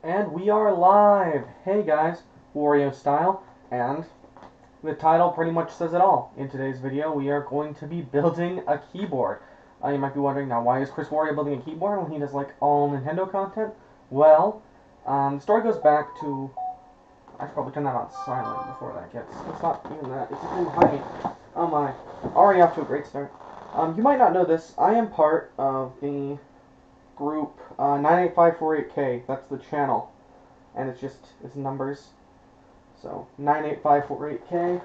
And we are live! Hey guys, Wario Style, and the title pretty much says it all. In today's video, we are going to be building a keyboard. You might be wondering, now why is Chris Wario building a keyboard when he does like all Nintendo content? Well, the story goes back to... I should probably turn that on silent before that gets... It's not even that, it's even behind me. Oh my, already off to a great start. You might not know this, I am part of the group 98548K, that's the channel, and it's numbers, so 98548K,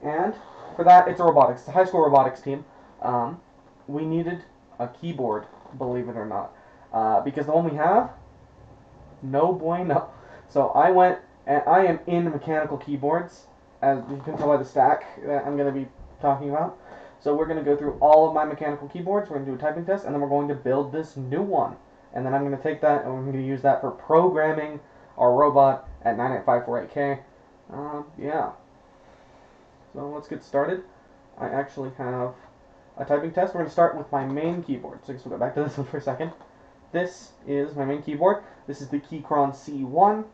and for that it's a robotics, it's a high school robotics team. We needed a keyboard, believe it or not, because the one we have, no bueno. So I went, and I am in mechanical keyboards, as you can tell by the stack that I'm going to be talking about. So we're going to go through all of my mechanical keyboards, we're going to do a typing test, and then we're going to build this new one. And then I'm going to take that and we're going to use that for programming our robot at 98548K. Yeah. So let's get started. I actually have a typing test. We're going to start with my main keyboard. So I guess we'll go back to this one for a second. This is my main keyboard. This is the Keychron C1.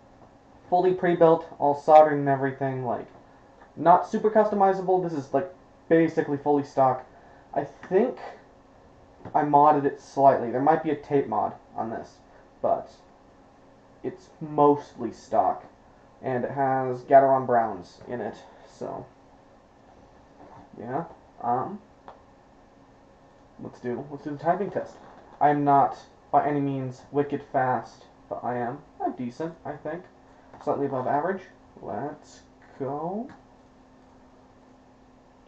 Fully pre-built, all soldered and everything, like, not super customizable. This is like basically fully stock. I think I modded it slightly. There might be a tape mod on this, but it's mostly stock, and it has Gateron Browns in it. So yeah, let's do the typing test. I am not by any means wicked fast, but I'm decent, I think, slightly above average. Let's go.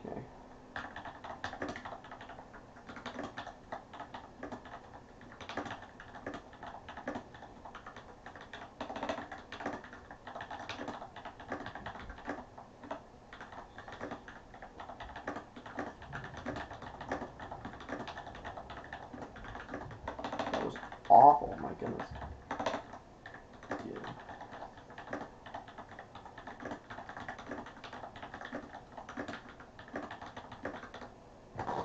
Okay. That was awful, my goodness. Yeah.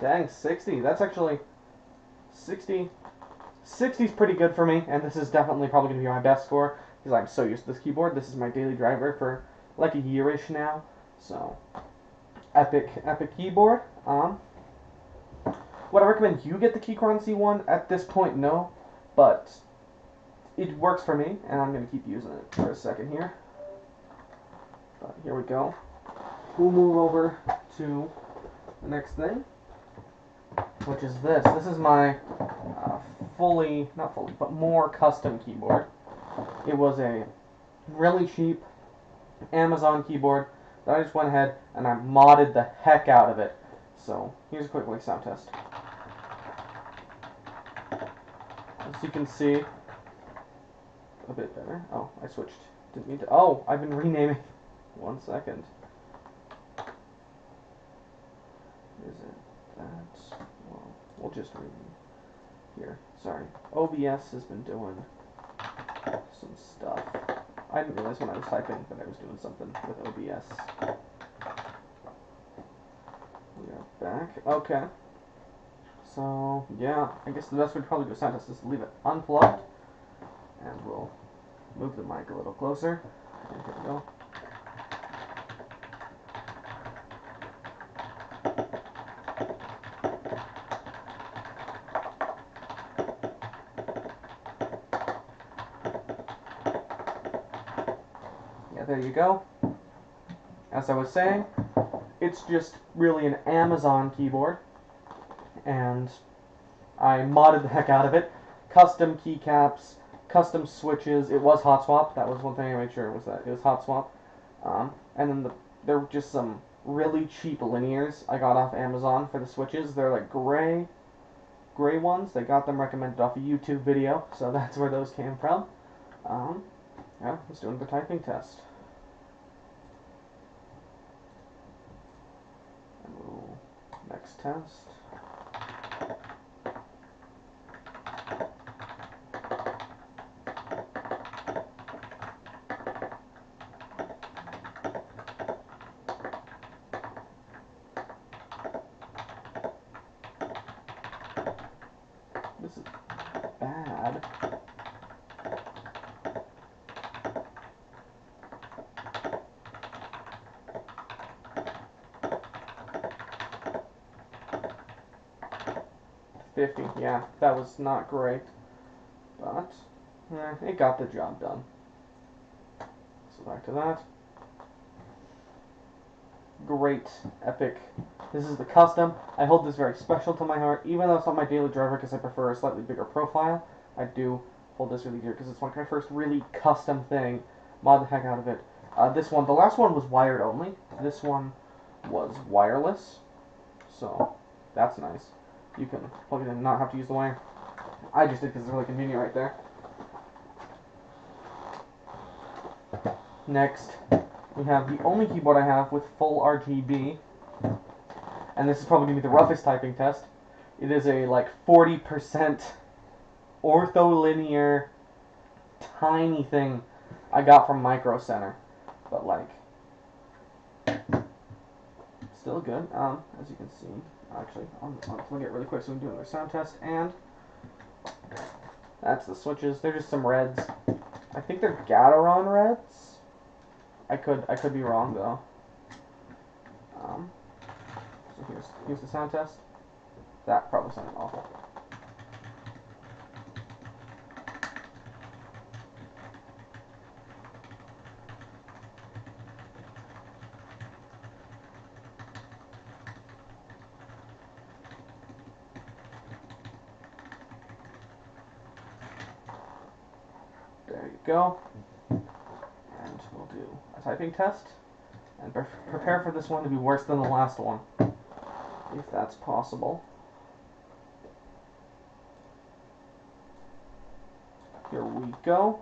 Dang, 60. That's actually 60. 60's pretty good for me, and this is definitely probably going to be my best score, because I'm so used to this keyboard. This is my daily driver for like a year-ish now, so epic keyboard. Would I recommend you get the Keychron C1? At this point, no, but it works for me, and I'm going to keep using it for a second here. But here we go. We'll move over to the next thing, which is this. This is my not fully, but more custom keyboard. It was a really cheap Amazon keyboard that I just went ahead and I modded the heck out of it. So here's a quick sound test. As you can see, a bit better. Oh, I switched. Didn't mean to. Oh, I've been renaming. 1 second. Is it that? Well, we'll just rename. Here, sorry. OBS has been doing some stuff. I didn't realize when I was typing that I was doing something with OBS. We are back. Okay. So, yeah, I guess the best way to probably do a sound test is to leave it unplugged. And we'll move the mic a little closer. And here we go. Yeah, there you go. As I was saying, it's just really an Amazon keyboard, and I modded the heck out of it. Custom keycaps, custom switches. It was hot swap. That was one thing I made sure was that it was hot swap. And then there were just some really cheap linears I got off Amazon for the switches. They're like gray ones. They got them recommended off a YouTube video, so that's where those came from. Yeah, let's do the typing test. Next test. This is bad. 50. Yeah, that was not great, but it got the job done. So back to that. Great, epic. This is the custom. I hold this very special to my heart, even though it's not my daily driver because I prefer a slightly bigger profile. I do hold this really dear because it's like my first really custom thing. Mod the heck out of it. This one, the last one was wired only. This one was wireless, so that's nice. You can plug it in and not have to use the wire. I just did because it's really convenient right there. Next, we have the only keyboard I have with full RGB, and this is probably going to be the roughest typing test. It is a like 40% ortholinear tiny thing I got from Micro Center, but like still good. As you can see, actually, I'll plug it really quick so we can do another sound test. And that's the switches. They're just some reds. I think they're Gateron reds. I could be wrong though. So here's the sound test. That probably sounded awful. There you go. And we'll do a typing test. And prepare for this one to be worse than the last one, if that's possible. Here we go.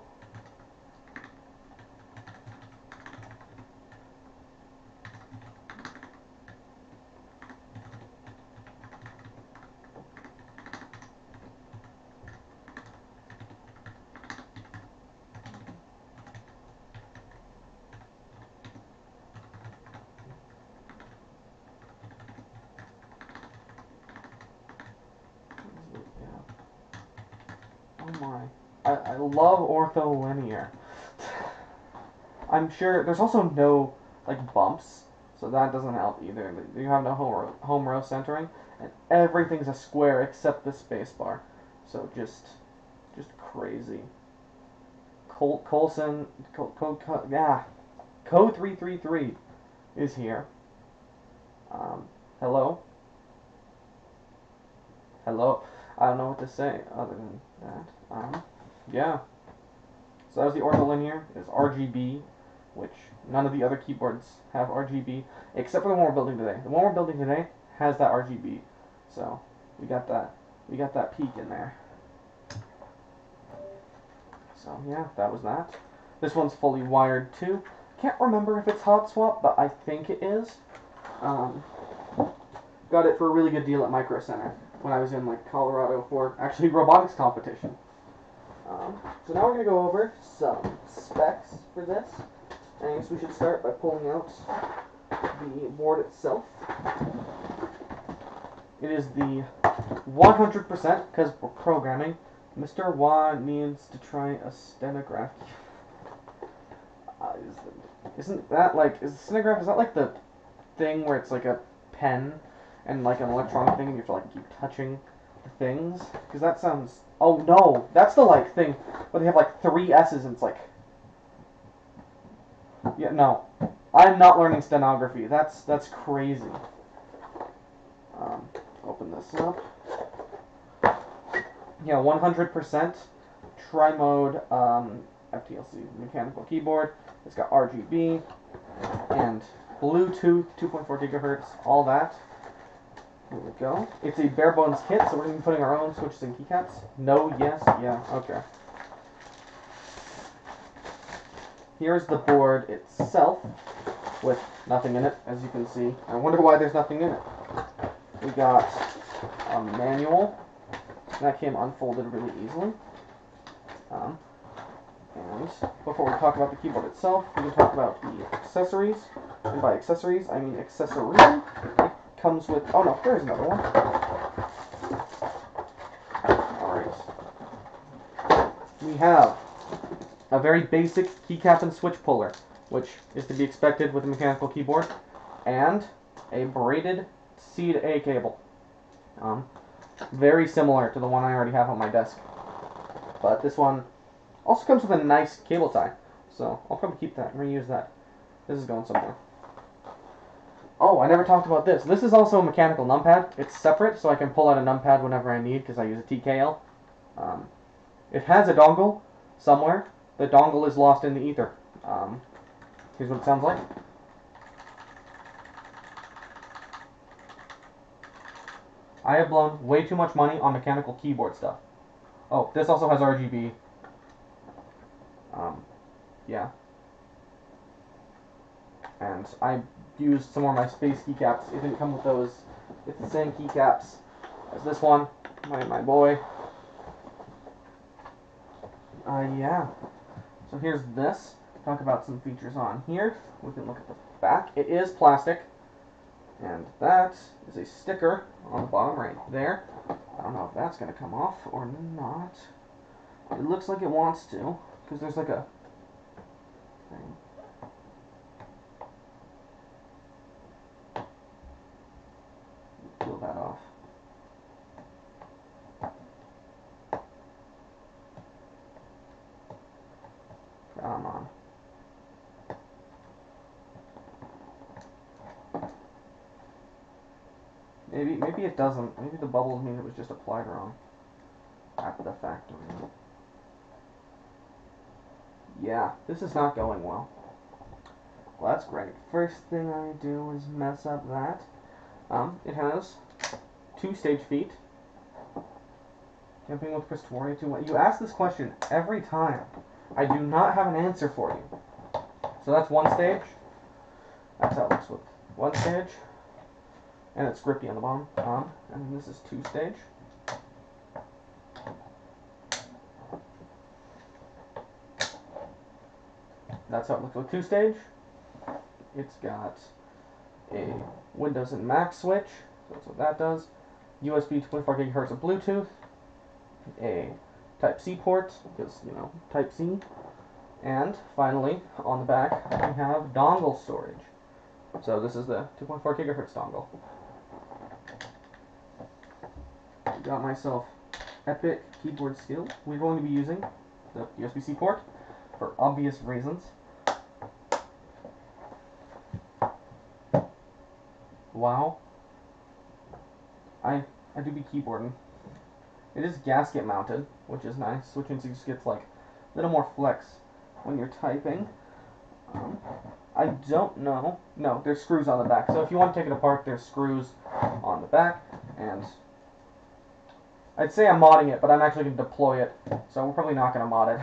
Oh my. I love ortholinear. I'm sure there's also no like bumps, so that doesn't help either. You have no home row centering, and everything's a square except the spacebar. So just crazy. Colson code 333 is here. Hello. Hello. I don't know what to say other than that. Yeah. So that was the ortholinear. It's RGB, which none of the other keyboards have RGB, except for the one we're building today. The one we're building today has that RGB. So we got that peak in there. So yeah, that was that. This one's fully wired too. Can't remember if it's hot swap, but I think it is. Got it for a really good deal at Micro Center when I was in like Colorado for actually robotics competition. So now we're going to go over some specs for this. And I guess we should start by pulling out the board itself. It is the 100%, because we're programming. Mr. Wah needs to try a stenograph. Isn't that like, is the stenograph, is that like the thing where it's like a pen and like an electronic thing and you have to like keep touching the things? Because that sounds, oh no, that's the like thing where they have like 3 S's and it's like, yeah, no, I'm not learning stenography. That's crazy. Open this up. Yeah, 100% tri-mode FTLC mechanical keyboard. It's got RGB and Bluetooth, 2.4 gigahertz, all that. Here we go. It's a bare bones kit, so we're going to be putting our own switches and keycaps. No, yes, yeah, okay. Here's the board itself with nothing in it, as you can see. I wonder why there's nothing in it. We got a manual. That came unfolded really easily. And before we talk about the keyboard itself, we can talk about the accessories. And by accessories, I mean accessory. It comes with, oh no, there's another one. Alright. We have a very basic keycap and switch puller, which is to be expected with a mechanical keyboard, and a braided C to A cable. Very similar to the one I already have on my desk. But this one also comes with a nice cable tie. So I'll probably keep that and reuse that. This is going somewhere. Oh, I never talked about this. This is also a mechanical numpad. It's separate, so I can pull out a numpad whenever I need because I use a TKL. It has a dongle somewhere. The dongle is lost in the ether. Here's what it sounds like. I have blown way too much money on mechanical keyboard stuff. Oh, this also has RGB. Yeah. And I used some more of my space keycaps. It didn't come with those. It's the same keycaps as this one. My boy. Yeah. So here's this. Talk about some features on here. We can look at the back. It is plastic. And that is a sticker on the bottom right there. I don't know if that's going to come off or not. It looks like it wants to, because there's like a thing. Peel that off. Come on. Maybe it doesn't. Maybe the bubbles mean it was just applied wrong at the factory. Yeah, this is not going well. Well, that's great. First thing I do is mess up that. It has 2 stage feet. Camping with Christoria 2. You ask this question every time. I do not have an answer for you. So that's 1 stage. That's how it looks with 1 stage. And it's grippy on the bottom. And this is 2 stage. That's how it looks with 2 stage. It's got a Windows and Mac switch. So that's what that does. USB 24 gigahertz of Bluetooth. A Type-C port, because, you know, Type-C. And finally, on the back, we have dongle storage. So this is the 2.4 gigahertz dongle. Got myself Epic keyboard skill. We're going to be using the USB-C port for obvious reasons. Wow. I do be keyboarding. It is gasket mounted, which is nice, which means it just gets like a little more flex when you're typing. I don't know. No, there's screws on the back. So if you want to take it apart, there's screws on the back. And I'd say I'm modding it, but I'm actually going to deploy it. So we're probably not going to mod it.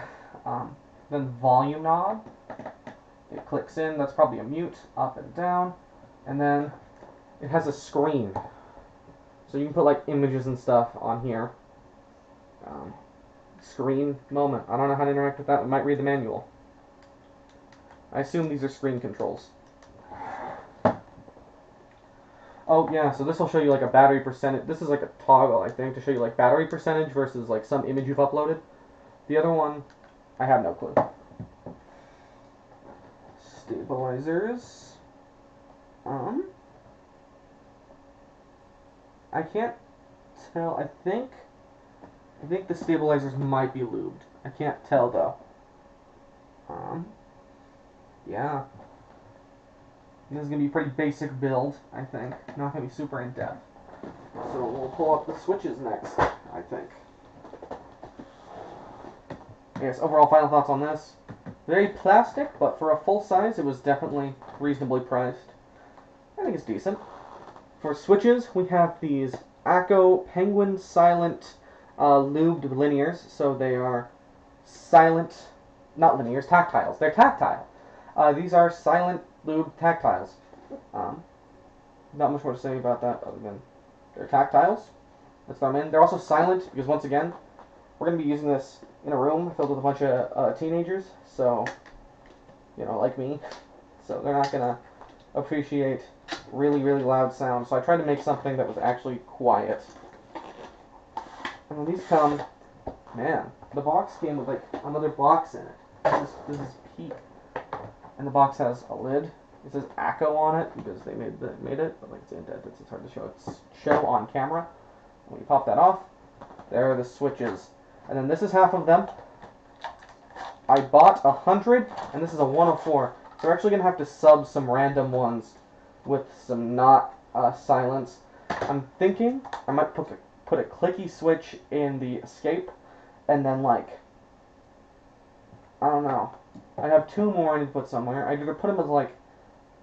Then the volume knob. It clicks in. That's probably a mute, up and down. And then it has a screen. So you can put like images and stuff on here. Screen moment. I don't know how to interact with that. We might read the manual. I assume these are screen controls. Oh yeah, so this will show you like a battery percentage. This is like a toggle, I think, to show you like battery percentage versus like some image you've uploaded. The other one, I have no clue. Stabilizers. I can't tell. I think the stabilizers might be lubed. I can't tell though. Yeah. This is going to be a pretty basic build, I think. Not going to be super in-depth. So we'll pull up the switches next, I think. Yes, overall final thoughts on this. Very plastic, but for a full size, it was definitely reasonably priced. I think it's decent. For switches, we have these ACO Penguin Silent lubed linears. So they are silent, not linears, tactiles. They're tactile. These are silent lube tactiles. Not much more to say about that other than they're tactiles. Let's throw them in. They're also silent because, once again, we're going to be using this in a room filled with a bunch of teenagers. So, you know, like me. So they're not going to appreciate really, really loud sound. So I tried to make something that was actually quiet. And when these come, man, the box came with like another box in it. This is peak. And the box has a lid. It says ACO on it because they made it, but like it's indented, so it's hard to show on camera. When you pop that off, there are the switches. And then this is half of them. I bought 100, and this is a 104. So we're actually going to have to sub some random ones with some not silence. I'm thinking I might put a clicky switch in the escape, and then like, I don't know. I have 2 more I need to put somewhere. I'd either put them as like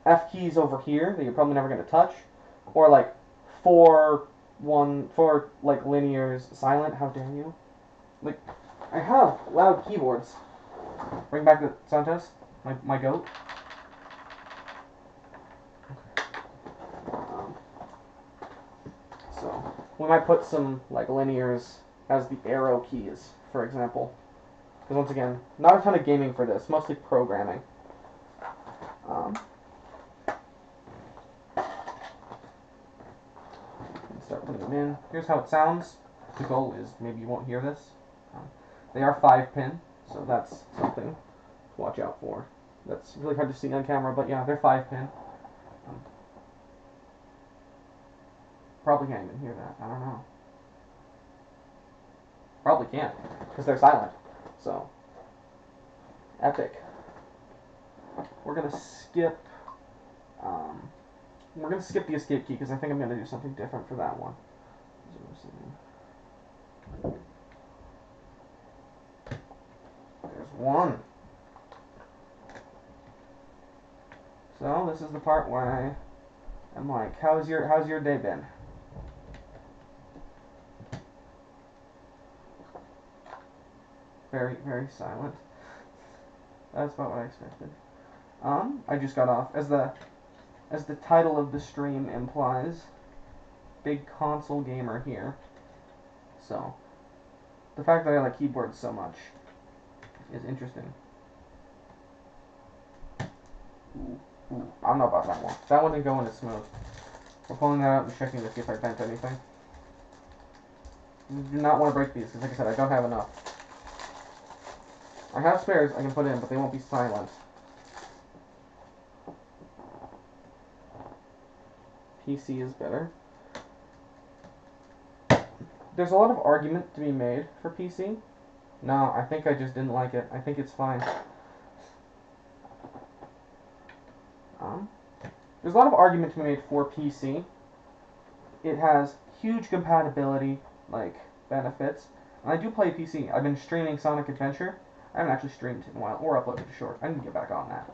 F keys over here that you're probably never going to touch, or like 4 like linears silent. How dare you? Like, I have loud keyboards. Bring back the Santos, my goat. So we might put some like linears as the arrow keys, for example. Because once again, not a ton of gaming for this, mostly programming. Start putting them in. Here's how it sounds. The goal is maybe you won't hear this. They are 5-pin, so that's something to watch out for. That's really hard to see on camera, but yeah, they're 5-pin. Probably can't even hear that. I don't know. Probably can't, because they're silent. So, epic. We're gonna skip. We're gonna skip the escape key because I think I'm gonna do something different for that one. There's one. So this is the part where I'm like, how's your day been? Very, very silent. That's about what I expected. I just got off, as the title of the stream implies, big console gamer here. So, the fact that I like keyboards so much is interesting. Ooh, I don't know about that one. That one didn't go in as smooth. We're pulling that out and checking to see if I bent anything. You do not want to break these, because like I said, I don't have enough. I have spares I can put in, but they won't be silent. PC is better. There's a lot of argument to be made for PC. No, I think I just didn't like it. I think it's fine. There's a lot of argument to be made for PC. It has huge compatibility, like, benefits. And I do play PC. I've been streaming Sonic Adventure. I haven't actually streamed in a while, or uploaded a short. I need to get back on that.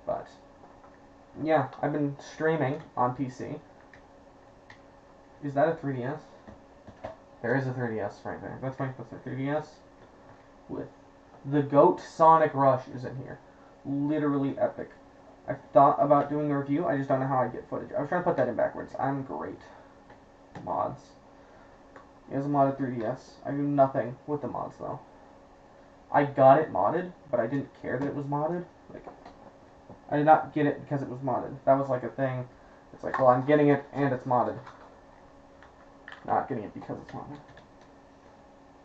But, yeah, I've been streaming on PC. Is that a 3DS? There is a 3DS right there. That's my 3DS with the GOAT Sonic Rush is in here. Literally epic. I've thought about doing a review, I just don't know how I get footage. I was trying to put that in backwards. I'm great. Mods. Here's a modded 3DS. I do nothing with the mods though. I got it modded, but I didn't care that it was modded. Like, I did not get it because it was modded. That was like a thing. It's like, well, I'm getting it and it's modded. Not getting it because it's modded.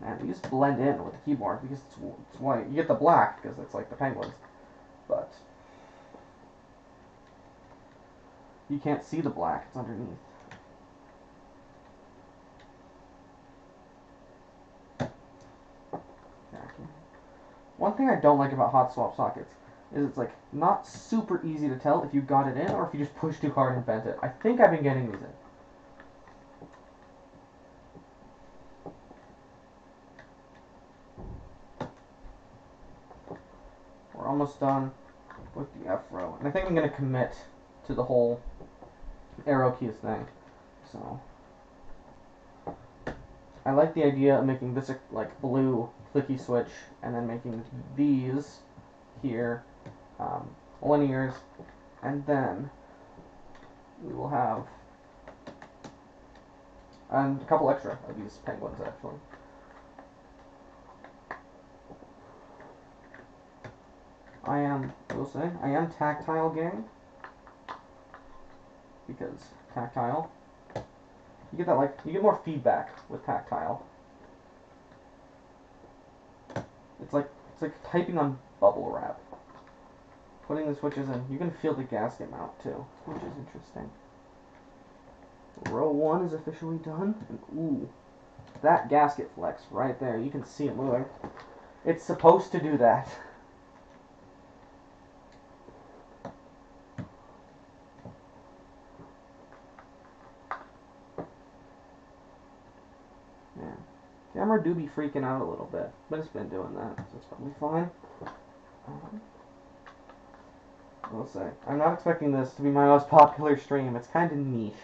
Man, these blend in with the keyboard because it's white. You get the black because it's like the penguins, but you can't see the black. It's underneath. One thing I don't like about hot swap sockets is it's like not super easy to tell if you got it in or if you just push too hard and bent it. I think I've been getting these in. We're almost done with the F row. And I think I'm going to commit to the whole arrow keys thing. So, I like the idea of making this a like blue clicky switch and then making these here linears, and then we will have a couple extra of these penguins actually. I will say, I am tactile gang, because tactile, you get that like, you get more feedback with tactile. It's like typing on bubble wrap. Putting the switches in, you can feel the gasket mount too, which is interesting. Row 1 is officially done, and ooh, That gasket flex right there, you can see it moving. It's supposed to do that. Man, camera do be freaking out a little bit, but it's been doing that, so it's probably fine. I'll say, I'm not expecting this to be my most popular stream. It's kind of niche.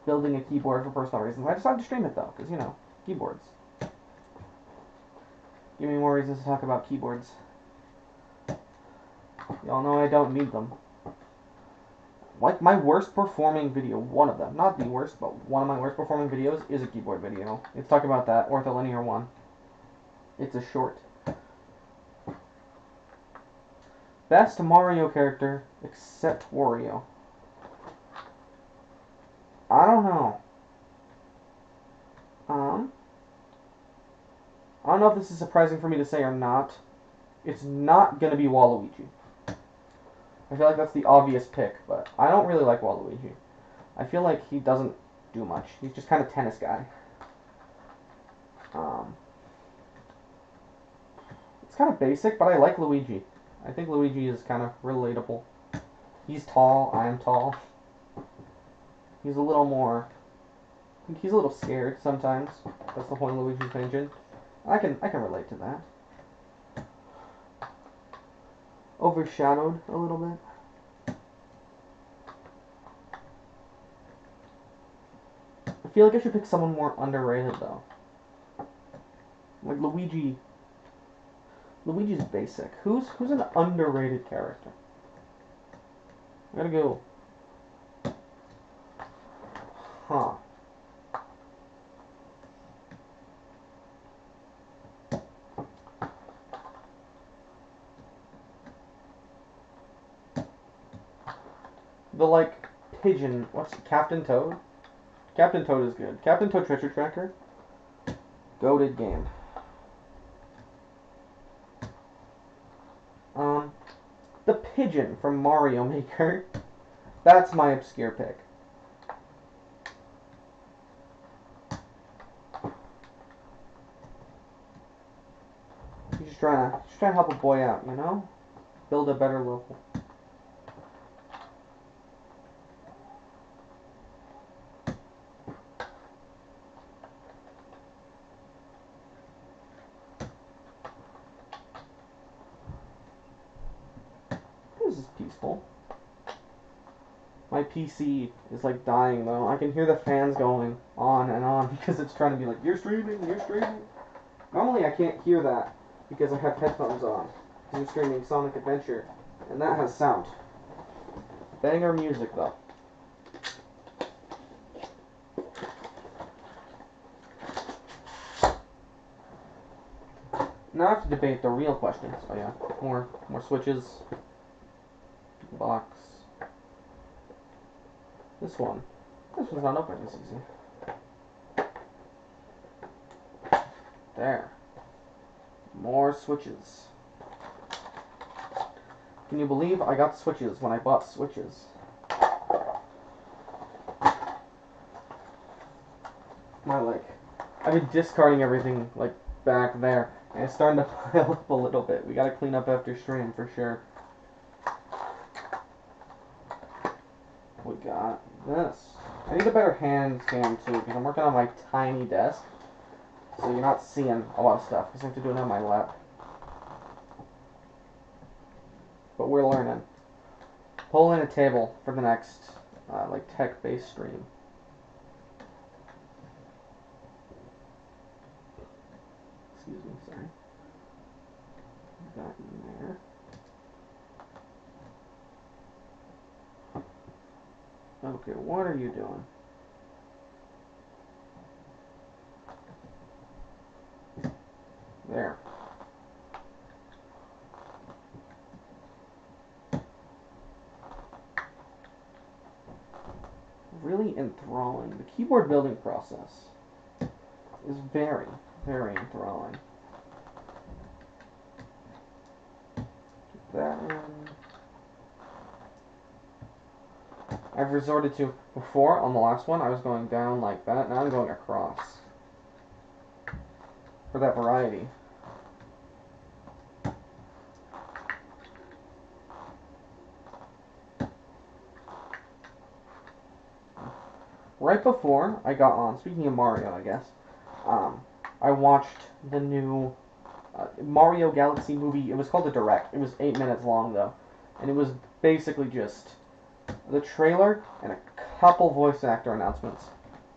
Building a keyboard for personal reasons. I decided to stream it though, because, you know, keyboards. Give me more reasons to talk about keyboards. Y'all know I don't need them. Like, my worst performing video, one of them, not the worst, but one of my worst performing videos is a keyboard video. Let's talk about that, Ortholinear 1. It's a short. Best Mario character, except Wario. I don't know. I don't know if this is surprising for me to say or not. It's not going to be Waluigi. I feel like that's the obvious pick, but I don't really like Waluigi. I feel like he doesn't do much. He's just kind of tennis guy. It's kind of basic, but I like Luigi. I think Luigi is kind of relatable. He's tall, I'm tall. He's a little more... I think he's a little scared sometimes. That's the point of Luigi's Mansion. I can relate to that. Overshadowed a little bit. I feel like I should pick someone more underrated though. Like Luigi. Luigi's basic. Who's an underrated character? I gotta go. Huh. The, like, pigeon... What's it? Captain Toad? Captain Toad is good. Captain Toad Treasure Tracker. Goated game. The pigeon from Mario Maker. That's my obscure pick. He's just trying to help a boy out, you know? Build a better level. This is peaceful. My PC is like dying though. I can hear the fans going on and on because it's trying to be like, you're streaming, you're streaming. Normally I can't hear that because I have headphones on. I'm streaming Sonic Adventure, and that has sound. Banger music though. Now I have to debate the real questions. Oh yeah, more switches. Box. This one's not open as easy. There. More switches. Can you believe I got switches when I bought switches? I've been discarding everything, like, back there. And it's starting to pile up a little bit. We gotta clean up after stream, for sure. We got this. I need a better hand cam, too, because I'm working on my tiny desk. So you're not seeing a lot of stuff, because I have to do it on my lap. But we're learning. Pull in a table for the next, like, tech-based stream. Excuse me, sorry. That in there. Okay, what are you doing? There. Really enthralling. The keyboard building process is very, very enthralling. Get that in. I've resorted to, before, on the last one, I was going down like that, now I'm going across. for that variety. Right before I got on, speaking of Mario, I guess, I watched the new Mario Galaxy movie. It was called a Direct. It was 8 minutes long, though. And it was basically just the trailer and a couple voice actor announcements.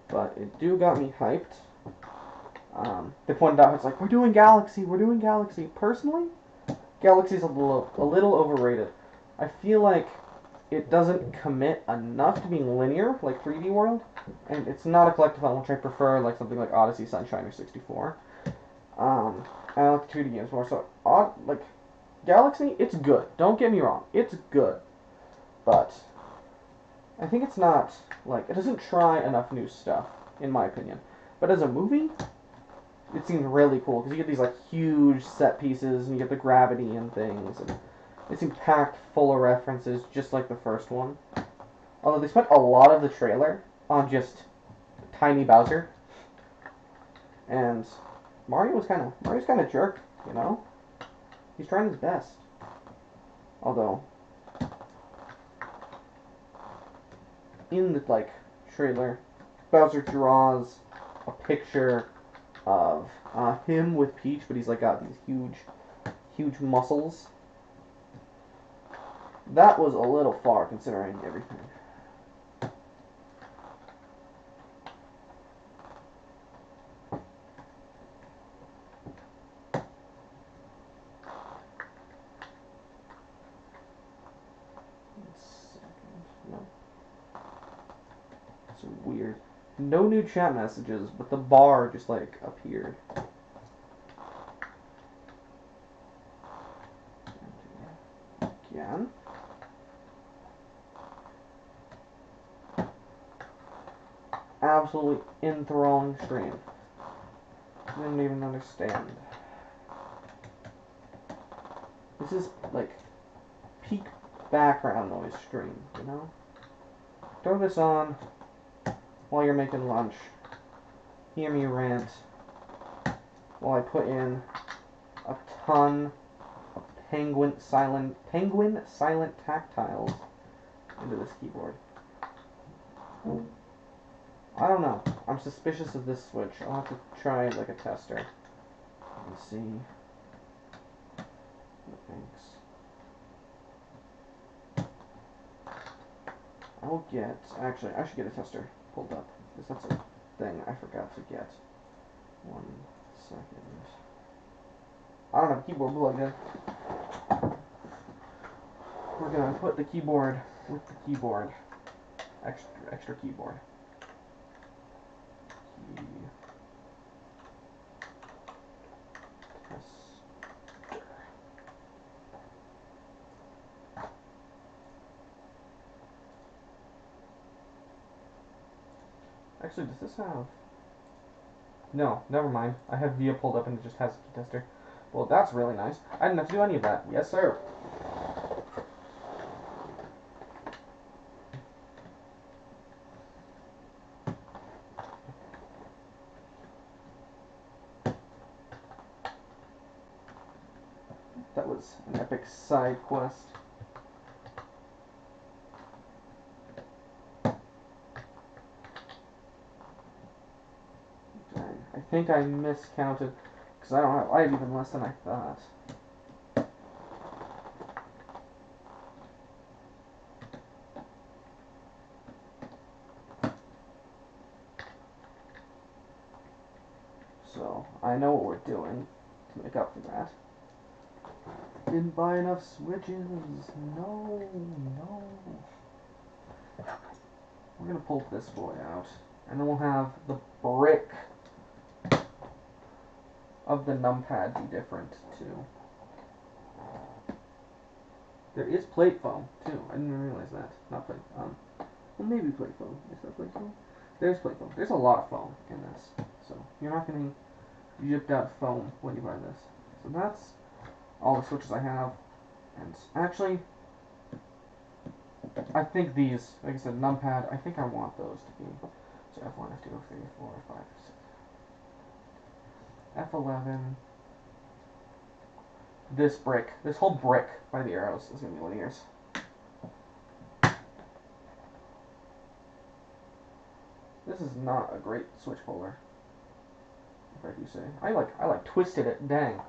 But it got me hyped. They pointed out, it's like, we're doing Galaxy. Personally, Galaxy's a little overrated. I feel like it doesn't commit enough to being linear, like 3D World, and it's not a collectathon, which I prefer, like something like Odyssey, Sunshine, or 64. I like 2D games more, so, like, Galaxy, it's good. Don't get me wrong, it's good. But I think it's not, like, it doesn't try enough new stuff, in my opinion. But as a movie, it seems really cool, because you get these, like, huge set pieces, and you get the gravity and things, and it seemed packed full of references, just like the first one. Although they spent a lot of the trailer on just tiny Bowser, and Mario's kind of jerk, you know. He's trying his best. Although in the trailer, Bowser draws a picture of him with Peach, but he's like got these huge muscles. That was a little far considering everything. No. It's weird. No new chat messages, but the bar just like appeared. Again. Absolutely enthralling stream. Didn't even understand. This is like peak background noise stream, you know? Throw this on while you're making lunch. Hear me rant while I put in a ton of penguin silent tactiles into this keyboard. I don't know. I'm suspicious of this switch. I'll have to try it like a tester and see. No thanks. Actually, I should get a tester pulled up, because that's a thing I forgot to get. 1 second. I don't have a keyboard plugged in. We're gonna put the keyboard with the keyboard. Extra keyboard. Key. Tester. Actually, does this have... No, never mind. I have VIA pulled up and it just has a key tester. Well, that's really nice. I didn't have to do any of that. Yes, sir. That was an epic side quest. Dang, I think I miscounted, because I have even less than I thought. So, I know what we're doing to make up for that. Didn't buy enough switches. No. We're gonna pull this boy out, and then we'll have the brick of the numpad be different too. There is plate foam too. I didn't even realize that. Not plate. Well, maybe plate foam. Is that plate foam? There's plate foam. There's a lot of foam in this, so you're not getting gypped out foam when you buy this. So that's all the switches I have. And actually, I think these, like I said, numpad, I think I want those to be. So F1, F2, F3, F4, F5, F6. F11. This brick, this whole brick by the arrows is going to be linears. This is not a great switch puller, if I do say. I like twisted it. Dang,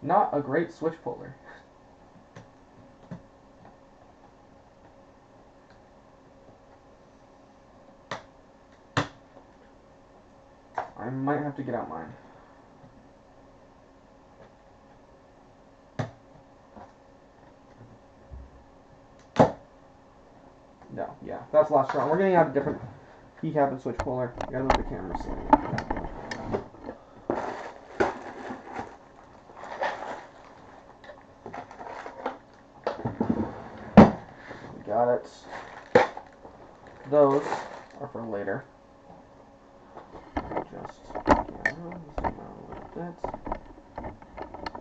not a great switch puller. I might have to get out mine. No, yeah, that's the last round. We're getting out a different keycap and switch puller. I gotta move the camera so we got it. Those are for later. Just zoom out a little bit.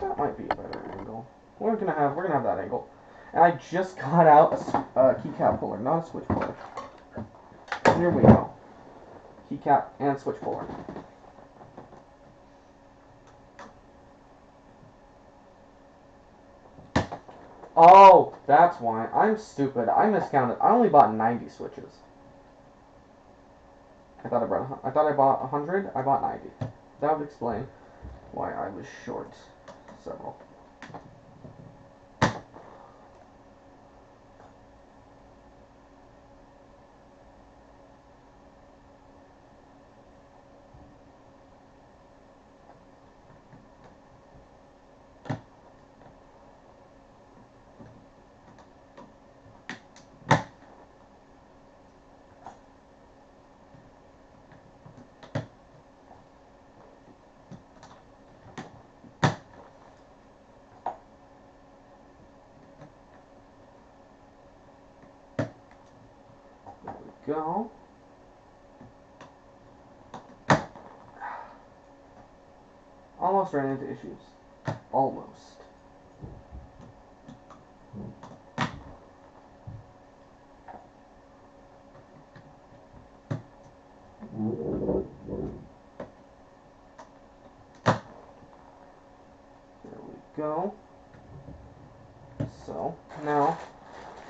That might be a better angle. We're gonna have that angle. And I just got out a keycap puller, not a switch puller. Here we go. Keycap and switch puller. Oh, that's why. I'm stupid. I miscounted. I only bought 90 switches. I thought I bought 100. I bought 90. That would explain why I was short several. Go. Almost ran into issues. Almost. There we go. So, now,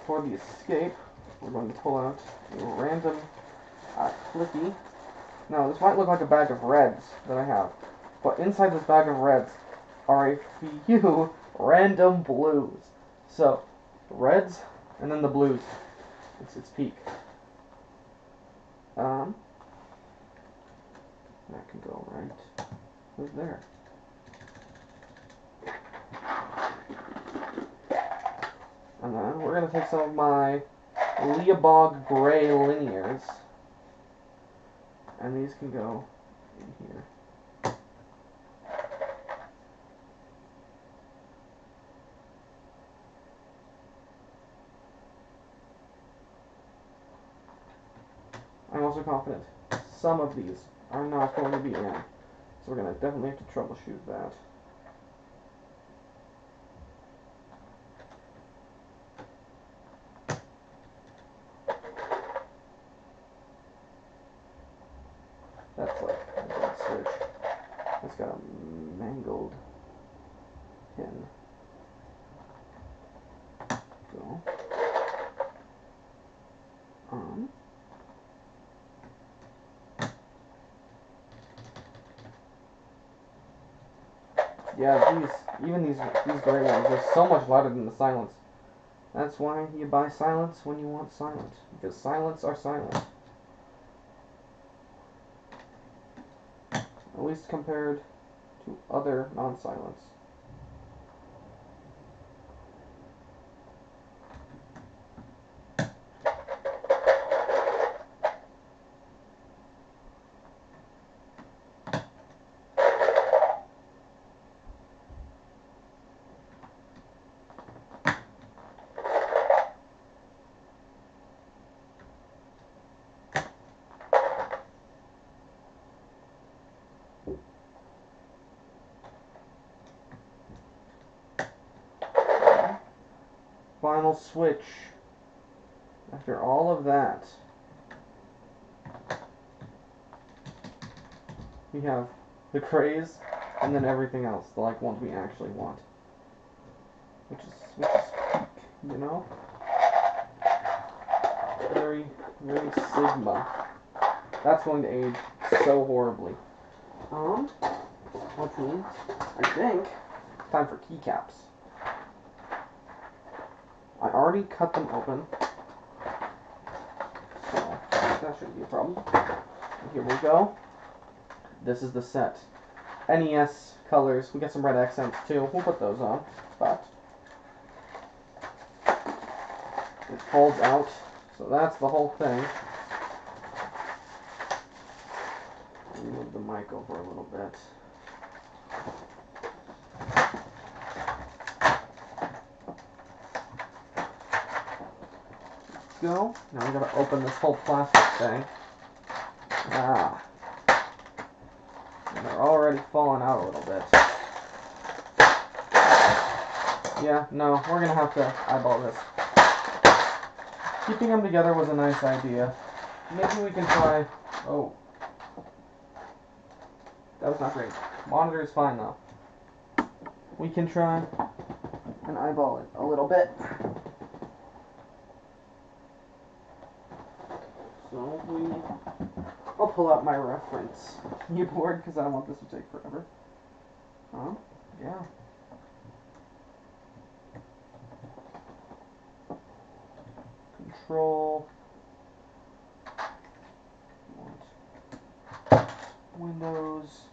for the escape, we're going to pull out a random clicky. Now, this might look like a bag of reds that I have, but inside this bag of reds are a few random blues. So, reds, and then the blues. It's its peak. That can go right. Who's there? And then we're going to take some of my Leobog Gray linears. And these can go in here. I'm also confident some of these are not going to be in. So we're going to definitely have to troubleshoot that. That's like a dead switch. It's got a mangled pin. Go. Yeah, even these gray ones, they're so much louder than the silence. That's why you buy silence when you want silent, because silence are silent. At least compared to other non-silence. Final switch. After all of that, we have the craze and then everything else, the like ones we actually want. Which is peak, you know? Very, very Sigma. That's going to age so horribly. Which means, I think, it's time for keycaps. I already cut them open, so that shouldn't be a problem. Here we go. This is the set. NES colors. We got some red accents too. We'll put those on. But it folds out, so that's the whole thing. Move the mic over a little bit. Go. Now we gotta open this whole plastic thing. Ah. And they're already falling out a little bit. Yeah, no, we're gonna have to eyeball this. Keeping them together was a nice idea. Maybe we can try... Oh. That was not great. Monitor is fine though. We can try and eyeball it a little bit. So I'll pull out my reference keyboard because I don't want this to take forever. Yeah. Control. Windows.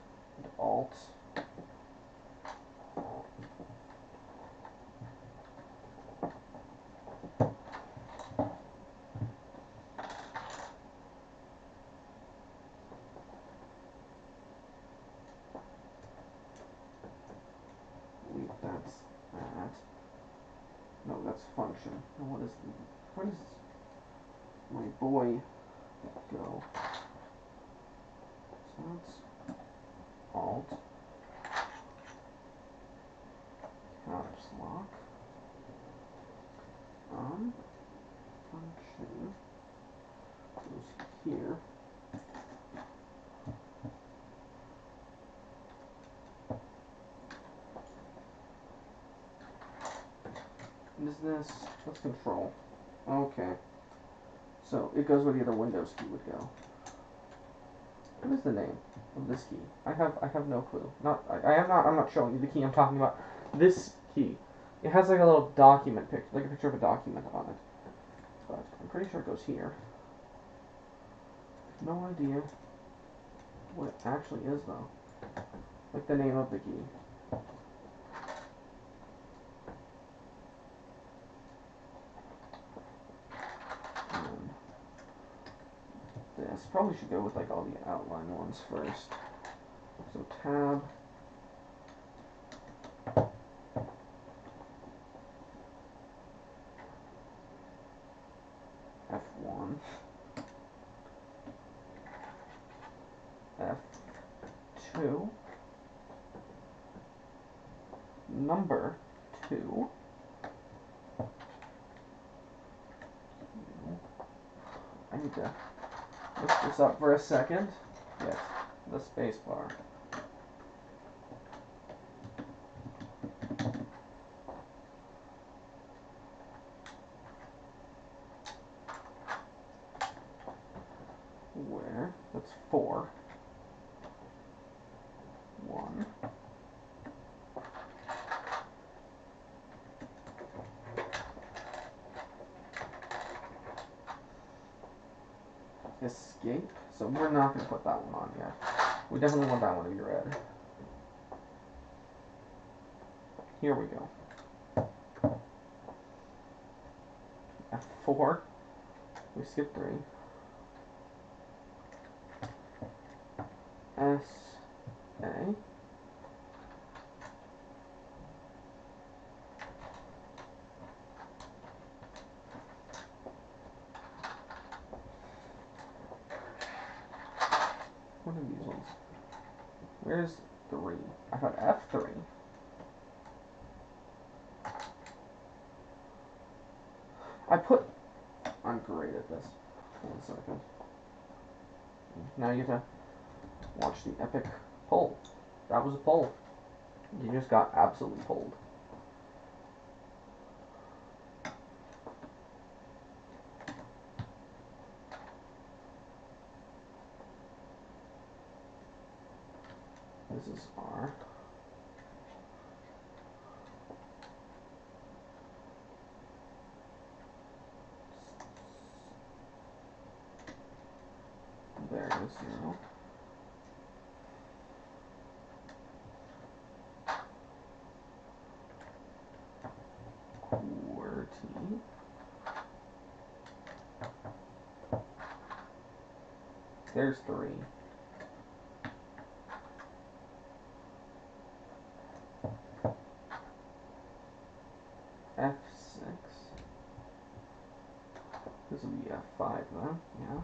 Alt. That's that. No, that's function. Now where does my boy go? So that's Alt. Caps lock. Function goes here. Is this, what's control? Okay. So it goes where the other Windows key would go. What is the name of this key? I have no clue. I'm not showing you the key I'm talking about. This key. It has like a little document picture, like a picture of a document on it. But I'm pretty sure it goes here. No idea what it actually is though. Like the name of the key. This probably should go with like all the outline ones first. So tab. F1. F2. Number 2. I need to look this up for a second. Yes, the space bar. Where? That's 4. 1. Escape. So we're not going to put that one on yet. We definitely want that one to be red. Here we go. F4. We skipped 3. S. A. What are these ones? Where's 3? I got F3. I'm great at this. 1 second. Now you have to watch the epic pull. That was a pull. You just got absolutely pulled. This is R. There is 0. QWERTY. There's 3. F6. This will be F5 then, yeah.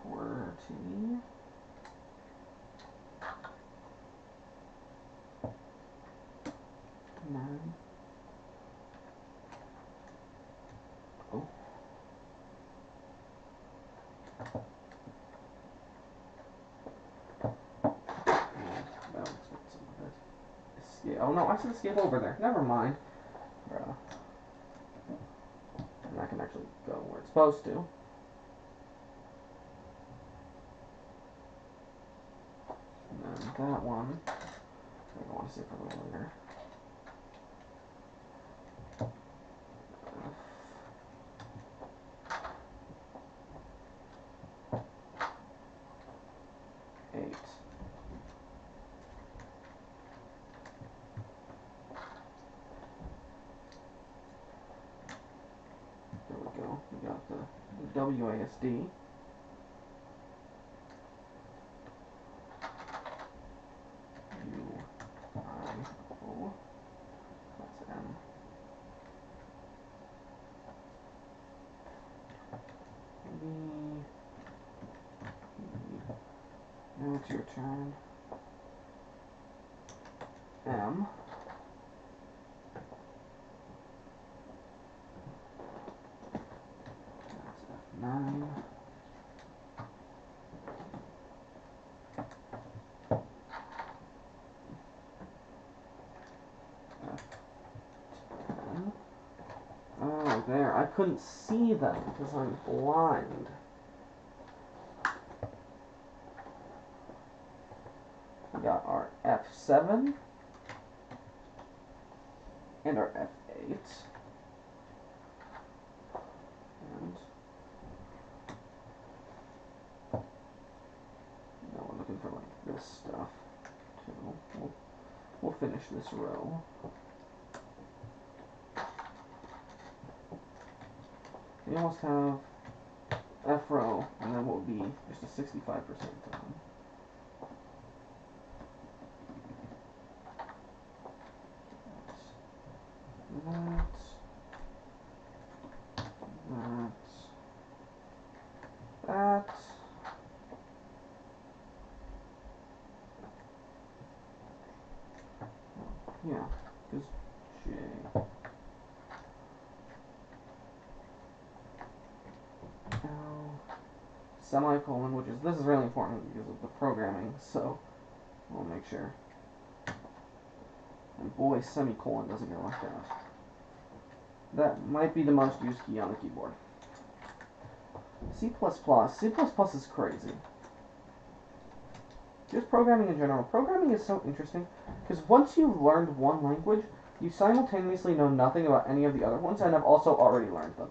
QWERTY. Nine. Oh. Yeah, oh no, I should escape over there. Never mind. Bruh. And I can actually go where it's supposed to. And then that one, I want to save for a little later. Eight. There we go. We got the WASD. UIO. That's M. V. Now it's your turn. M. That's F9. F10. Oh, there. I couldn't see them because I'm blind. We got our F7 and our F8. And now we're looking for like this stuff too. We'll finish this row. We almost have F row, and then what will be just a 65% time. That. Yeah, because J. L. Semicolon, which is, this is really important because of the programming, so we'll make sure. And boy, semicolon doesn't get left out. That might be the most used key on the keyboard. C++. C++ is crazy. Just programming in general. Programming is so interesting because once you've learned one language, you simultaneously know nothing about any of the other ones and have also already learned them.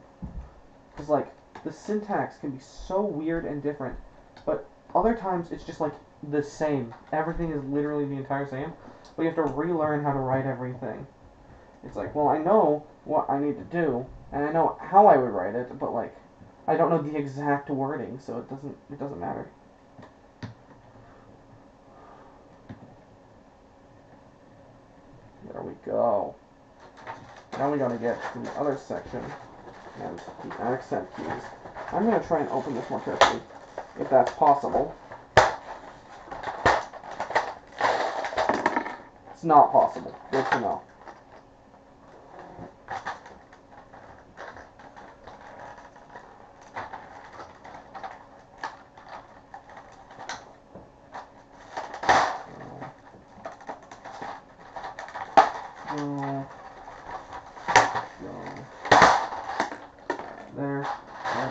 Because, like, the syntax can be so weird and different, but other times it's just, like, the same. Everything is literally the entire same, but you have to relearn how to write everything. It's like, well, I know what I need to do, and I know how I would write it, but, like, I don't know the exact wording, so it doesn't matter. There we go. Now we gotta get to the other section, and the accent keys. I'm gonna try and open this more carefully, if that's possible. It's not possible. Good to know.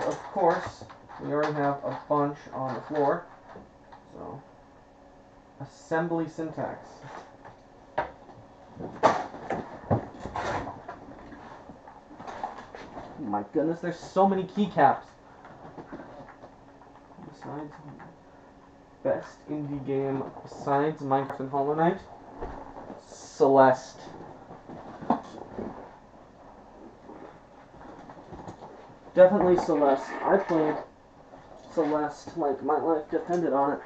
of course, we already have a bunch on the floor. So, assembly syntax. Oh my goodness, there's so many keycaps. Besides, best indie game besides Minecraft and Hollow Knight, Celeste. Definitely Celeste. I played Celeste like my life depended on it.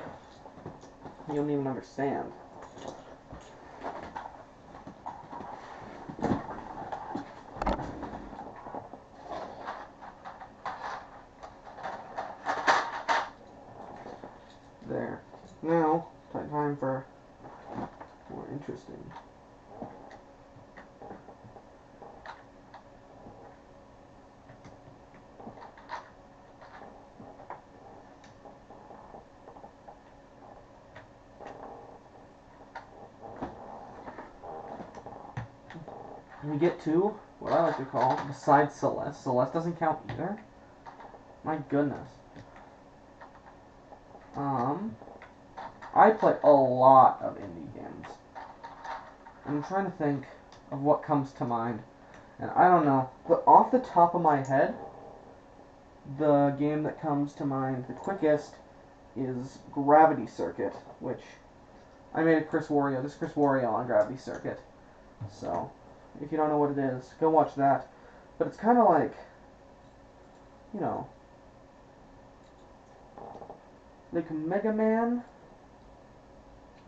You don't even understand. There. Now, time for more interesting. We get to what I like to call, besides Celeste. Celeste doesn't count either. My goodness. I play a lot of indie games. I'm trying to think of what comes to mind. And I don't know, but off the top of my head, the game that comes to mind the quickest is Gravity Circuit, which I made a Chris Wario. This is Chris Wario on Gravity Circuit. So, if you don't know what it is, go watch that. But it's kind of like, you know, like Mega Man,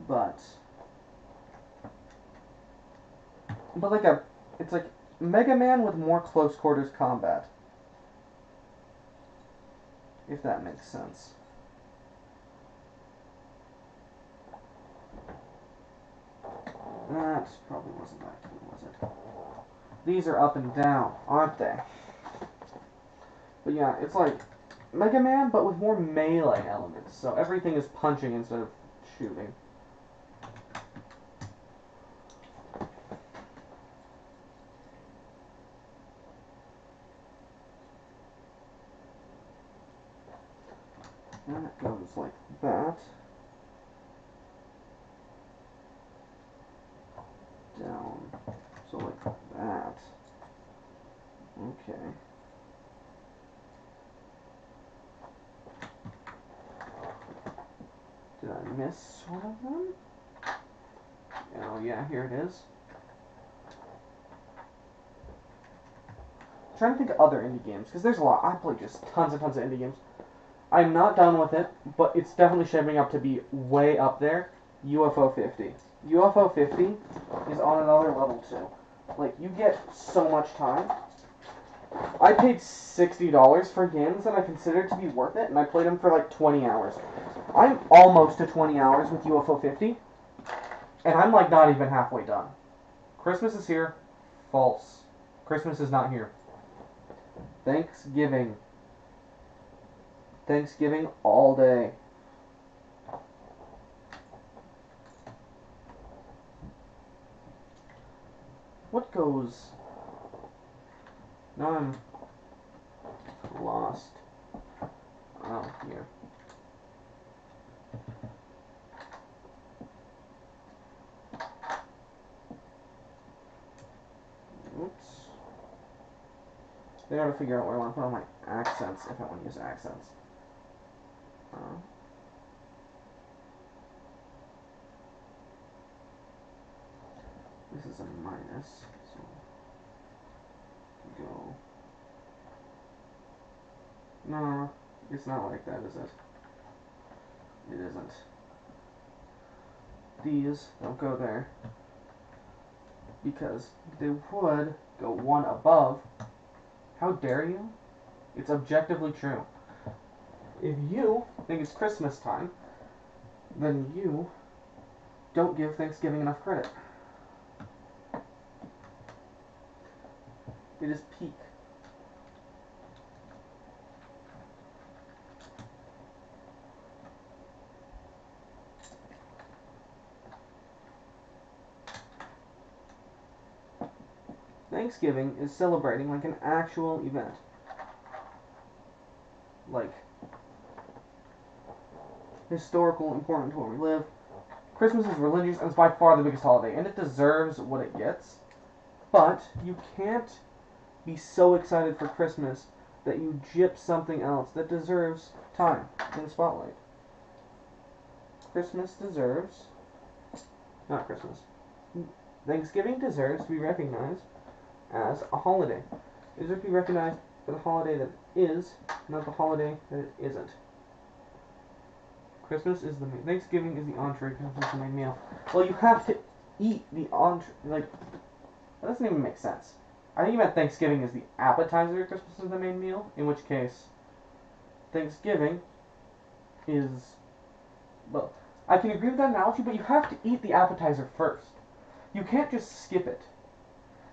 but like it's like Mega Man with more close quarters combat, if that makes sense. That probably wasn't that good, was it? These are up and down, aren't they? But yeah, it's like Mega Man, but with more melee elements. So everything is punching instead of shooting. And it goes like that. Down. So like that. Okay. Did I miss one of them? Oh yeah, here it is. I'm trying to think of other indie games, because there's a lot. I play just tons and tons of indie games. I'm not done with it, but it's definitely shaping up to be way up there. UFO 50. UFO 50 is on another level too. Like, you get so much time. I paid $60 for games that I considered to be worth it, and I played them for like 20 hours. I'm almost to 20 hours with UFO 50, and I'm like not even halfway done. Christmas is here. False. Christmas is not here. Thanksgiving. Thanksgiving all day. What goes? Now I'm lost. Oh, here. Oops. I gotta figure out where I want to put all my accents if I want to use accents. This is a minus, so go. No, it's not like that, is it? It isn't. These don't go there because they would go one above. How dare you? It's objectively true. If you think it's Christmas time, then you don't give Thanksgiving enough credit. It is peak. Thanksgiving is celebrating like an actual event. like historical, important to where we live. Christmas is religious and it's by far the biggest holiday, and it deserves what it gets. But you can't be so excited for Christmas that you gyp something else that deserves time in the spotlight. Christmas deserves, not Christmas, Thanksgiving deserves to be recognized as a holiday. It deserves to be recognized for the holiday that it is, not the holiday that it isn't. Christmas is the main, Thanksgiving is the entree, Christmas is the main meal. Well, you have to eat the entree, like, that doesn't even make sense. I think you meant Thanksgiving is the appetizer, Christmas is the main meal, in which case, Thanksgiving is, well, I can agree with that analogy, but you have to eat the appetizer first. You can't just skip it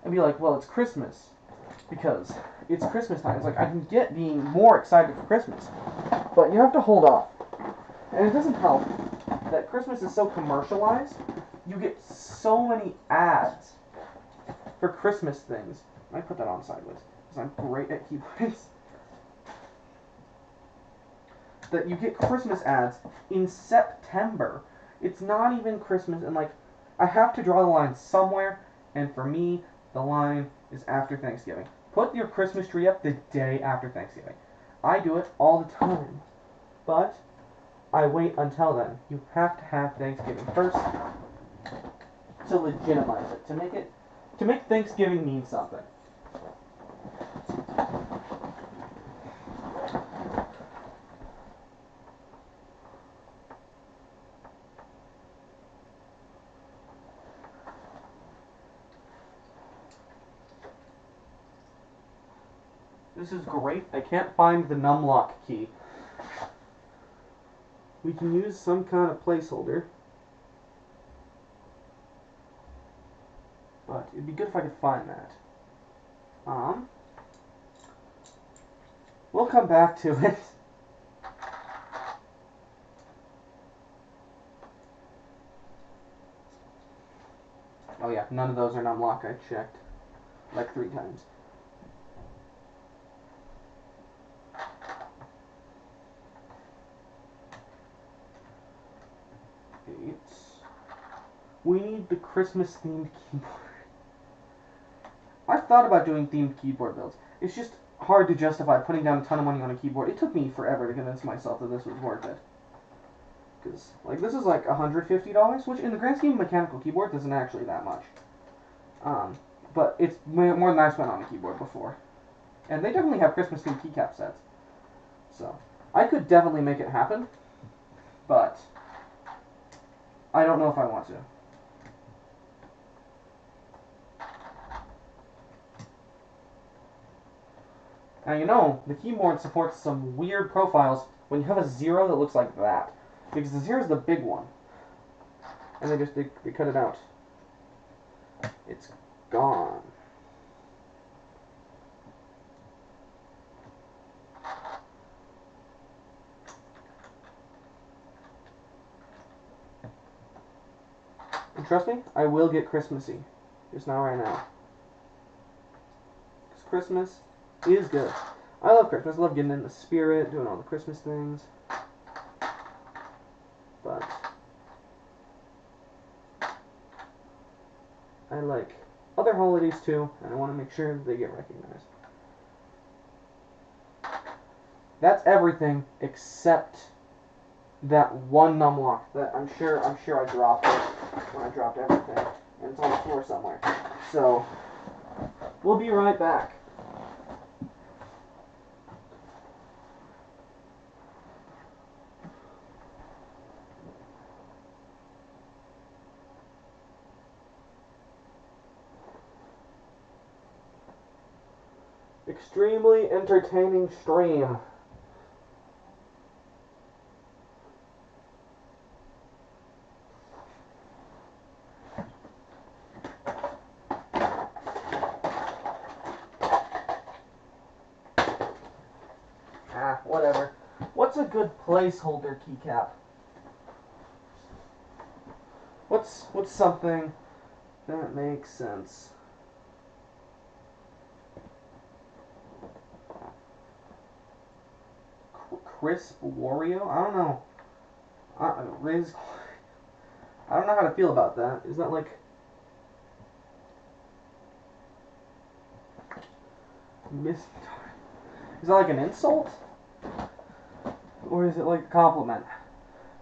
and be like, well, it's Christmas, because it's Christmas time. It's like, I can get being more excited for Christmas, but you have to hold off. And it doesn't help that Christmas is so commercialized. You get so many ads for Christmas things. I put that on sideways because I'm great at keyboards. That you get Christmas ads in September. It's not even Christmas, and like, I have to draw the line somewhere, and for me, the line is after Thanksgiving. Put your Christmas tree up the day after Thanksgiving. I do it all the time, but I wait until then. You have to have Thanksgiving first to legitimize it, to make Thanksgiving mean something. This is great. I can't find the numlock key. We can use some kind of placeholder. But it'd be good if I could find that. We'll come back to it. Oh yeah, none of those are numlock. I checked like 3 times. We need the Christmas themed keyboard. I've thought about doing themed keyboard builds. It's just hard to justify putting down a ton of money on a keyboard. It took me forever to convince myself that this was worth it. Because, like, this is like $150, which in the grand scheme of mechanical keyboards isn't actually that much. But it's more than I've spent on a keyboard before. And they definitely have Christmas themed keycap sets. So, I could definitely make it happen, but I don't know if I want to. Now you know, the keyboard supports some weird profiles when you have a 0 that looks like that. Because the 0 is the big one. And they cut it out. It's gone. And trust me, I will get Christmassy. Just not right now. Because Christmas is good. I love Christmas. I love getting in the spirit, doing all the Christmas things. But I like other holidays too, and I want to make sure that they get recognized. That's everything except that one numlock that I'm sure I dropped it when I dropped everything, and it's on the floor somewhere. So we'll be right back. Extremely entertaining stream. Whatever. What's a good placeholder keycap? What's something that makes sense? Crisp Wario? I don't know. Riz. I don't know how to feel about that. Is that like Miss? Is that like an insult? Or is it like a compliment?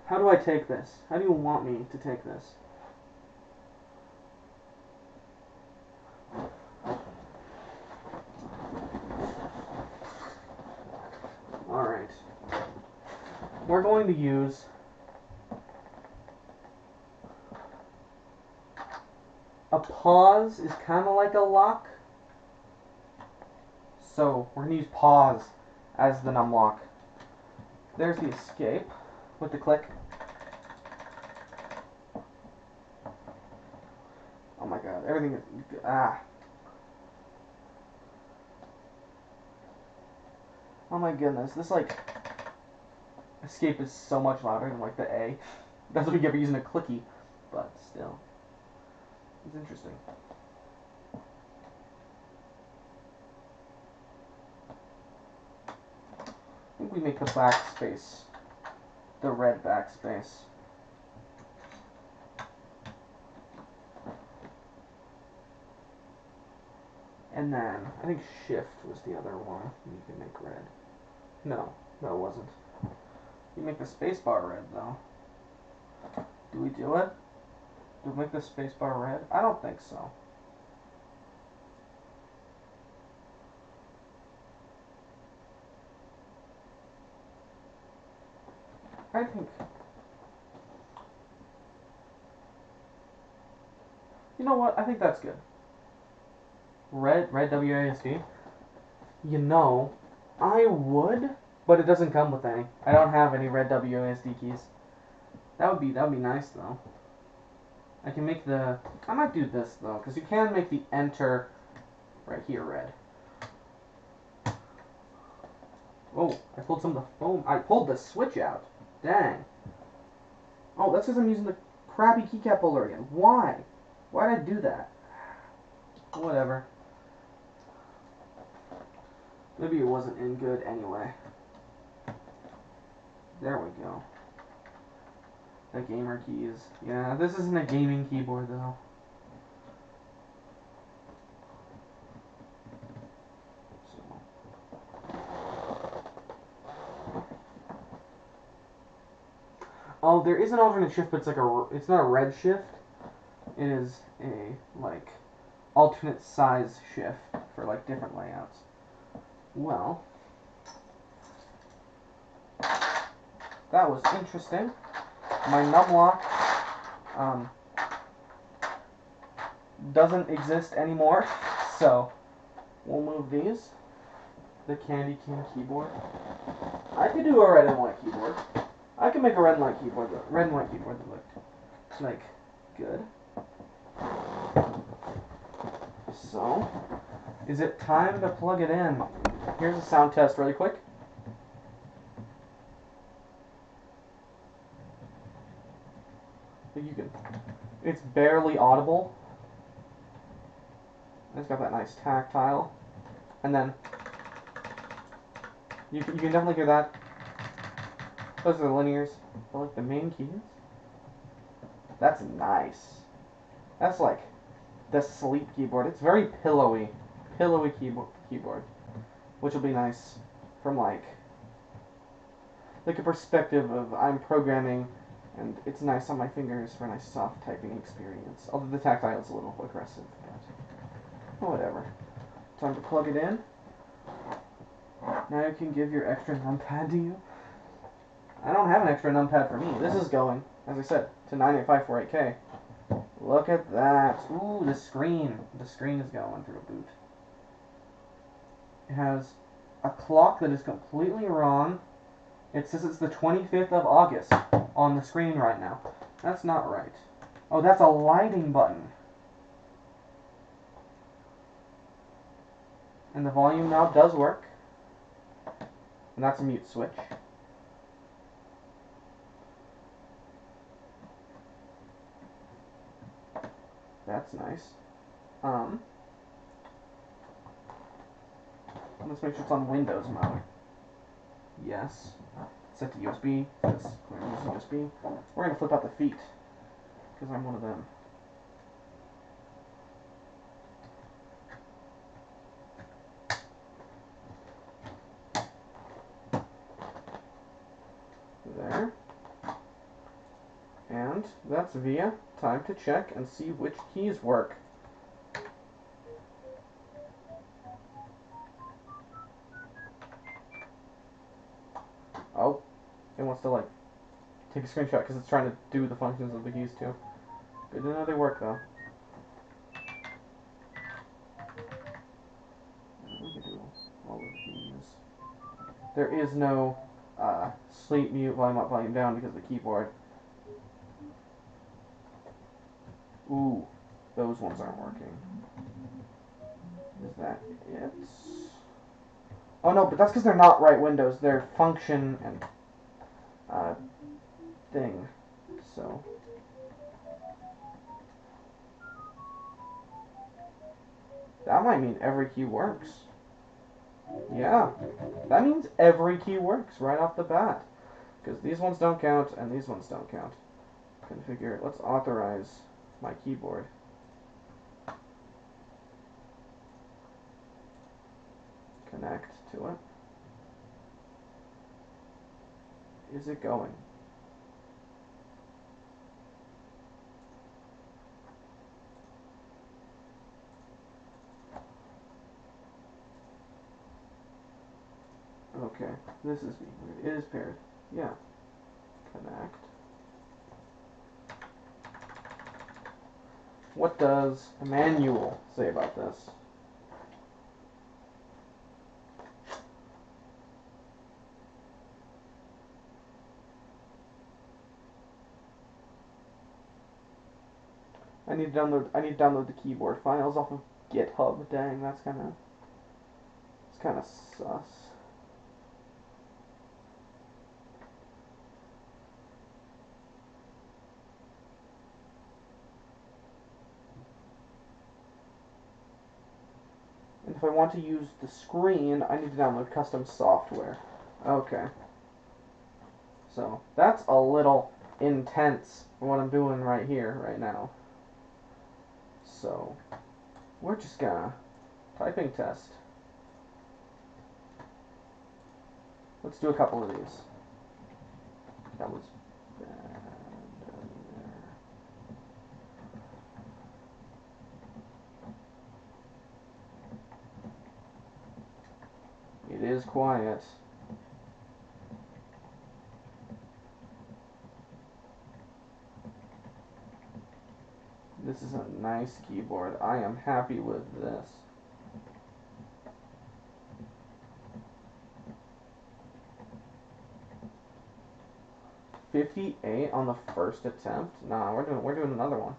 How do I take this? How do you want me to take this? Alright. We're going to use a pause is kind of like a lock. So we're going to use pause as the numlock. There's the escape with the click. Oh my god, everything is... Oh my goodness, this like... escape is so much louder than like the A. That's what we get for using a clicky, but still. It's interesting. I think we make the backspace the red backspace. And then, I think shift was the other one you can make red. No, it wasn't. You make the spacebar red, though. Do we do it? Do we make the spacebar red? I don't think so. I think... You know what? I think that's good. Red WASD? You know, I would, but it doesn't come with any. I don't have any red WASD keys. That would be nice, though. I can make the... I might do this, though, because you can make the enter right here red. Oh, I pulled some of the foam. I pulled the switch out. Dang. Oh, that's because I'm using the crappy keycap puller again. Why? Why did I do that? Whatever. Maybe it wasn't in good anyway. There we go. The gamer keys. Yeah, this isn't a gaming keyboard, though. Oh, there is an alternate shift, but it's not a red shift. It is a, like, alternate size shift for, like, different layouts. Well, that was interesting. My numlock, doesn't exist anymore, so we'll move these. The Candy King keyboard. I could do a red and white keyboard. I can make a red and white keyboard that looked like good. So, is it time to plug it in? Here's a sound test really quick. You can. It's barely audible. It's got that nice tactile, and then you can definitely hear that. Those are the linears, but like the main keys. That's nice. That's like the sleep keyboard. It's very pillowy keyboard, which will be nice from like a perspective of I'm programming, and it's nice on my fingers for a nice soft typing experience. Although the tactile is a little aggressive, but whatever. Time to plug it in. Now you can give your extra numpad to you. I don't have an extra numpad for me. This is going, as I said, to 98548K. Look at that. Ooh, the screen. The screen is going through a boot. It has a clock that is completely wrong. It says it's the 25th of August on the screen right now. That's not right. Oh, that's a lighting button. And the volume knob does work. And that's a mute switch. That's nice. Let's make sure it's on Windows mode. Yes. Set to USB. Yes. We're using USB. We're going to flip out the feet, because I'm one of them. There. And that's VIA. Time to check and see which keys work. Oh, it wants to like take a screenshot because it's trying to do the functions of the keys too. Good to know they work though. We can do all of these. There is no sleep, mute, volume up, volume down because of the keyboard. Ooh, those ones aren't working. Is that it? Oh no, but that's because they're not right windows. They're function and thing. So that might mean every key works. Yeah, that means every key works right off the bat. Because these ones don't count and these ones don't count. Configure. Let's authorize my keyboard. Connect to it. Is it going? Okay, this is being weird. It is paired. Yeah. Connect. What does the manual say about this? I need to download the keyboard files off of GitHub. Dang, it's kind of sus. And if I want to use the screen, I need to download custom software. Okay. So, that's a little intense for what I'm doing right here, right now. So, we're just gonna typing test. Let's do a couple of these. That was bad. It is quiet. This is a nice keyboard. I am happy with this. $58 on the first attempt? Nah, we're doing another one.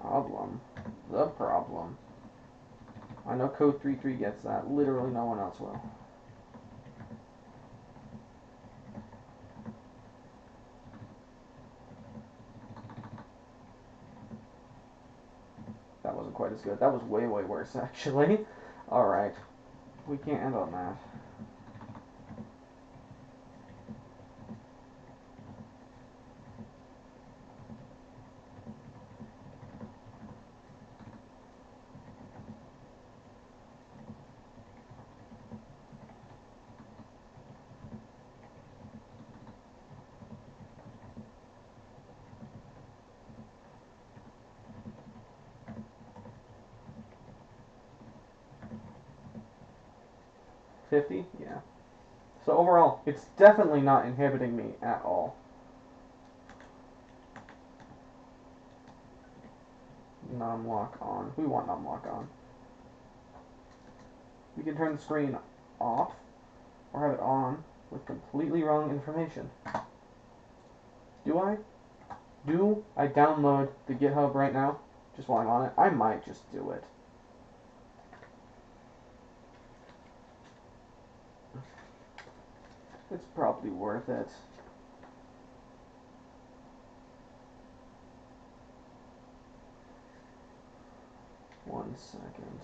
Problem. The problem. I know Code 33 gets that. Literally no one else will. That wasn't quite as good. That was way, way worse, actually. Alright. We can't end on that. $50? Yeah. So overall, it's definitely not inhibiting me at all. Numlock on. We want numlock on. We can turn the screen off or have it on with completely wrong information. Do I? Do I download the GitHub right now? Just while I'm on it? I might just do it. It's probably worth it. One second.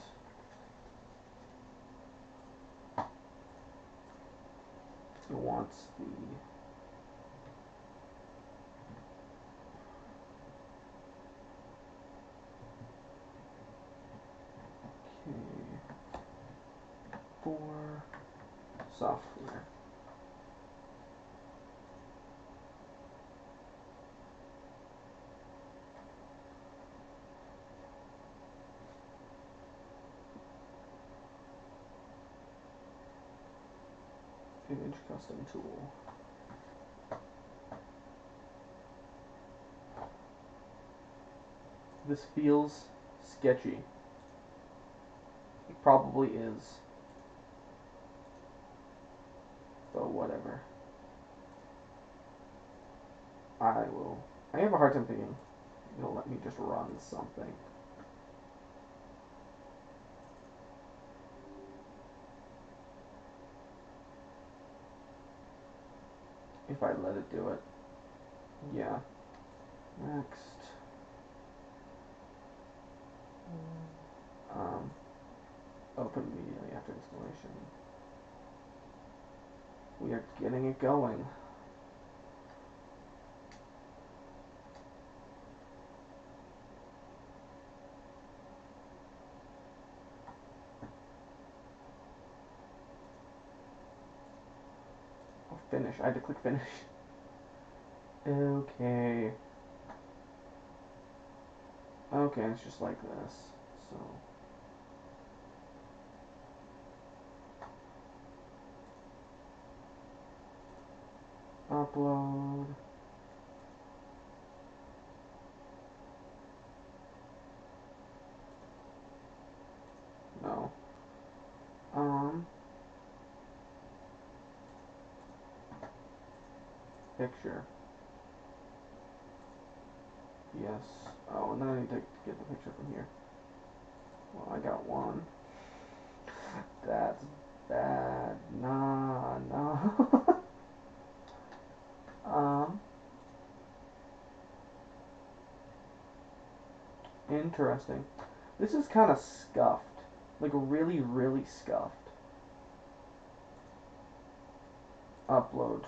It wants the... Okay. For software. Image custom tool. This feels sketchy. It probably is. But whatever. I have a hard time thinking it'll let me just run something. If I let it do it. Yeah. Next. Open immediately after installation. We are getting it going. Oh, finish. I had to click finish. Okay. Okay, it's just like this. So. Upload. No. Picture. Yes. Oh, and then I need to get the picture from here. Well, I got one. That's bad. Nah, nah. Interesting. This is kind of scuffed. Like, really, really scuffed. Upload.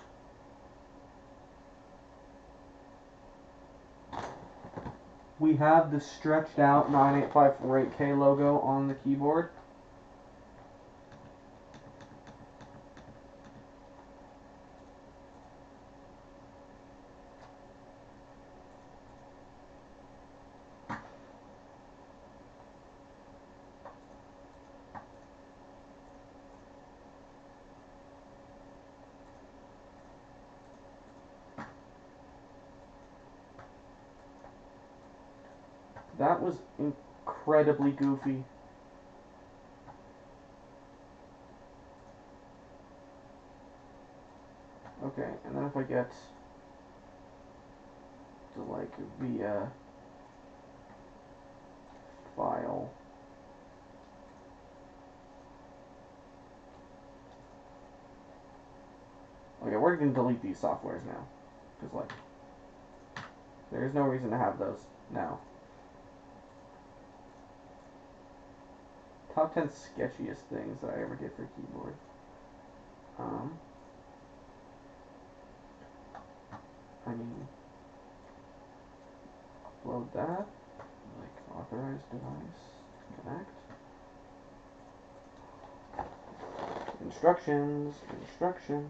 We have the stretched out 98548K logo on the keyboard. That was incredibly goofy. Okay, and then if I get to like via file. Okay, we're gonna delete these softwares now. Because like there's no reason to have those now. Top 10 sketchiest things that I ever did for a keyboard. I mean, upload that, like authorized device, connect. Instructions, instructions.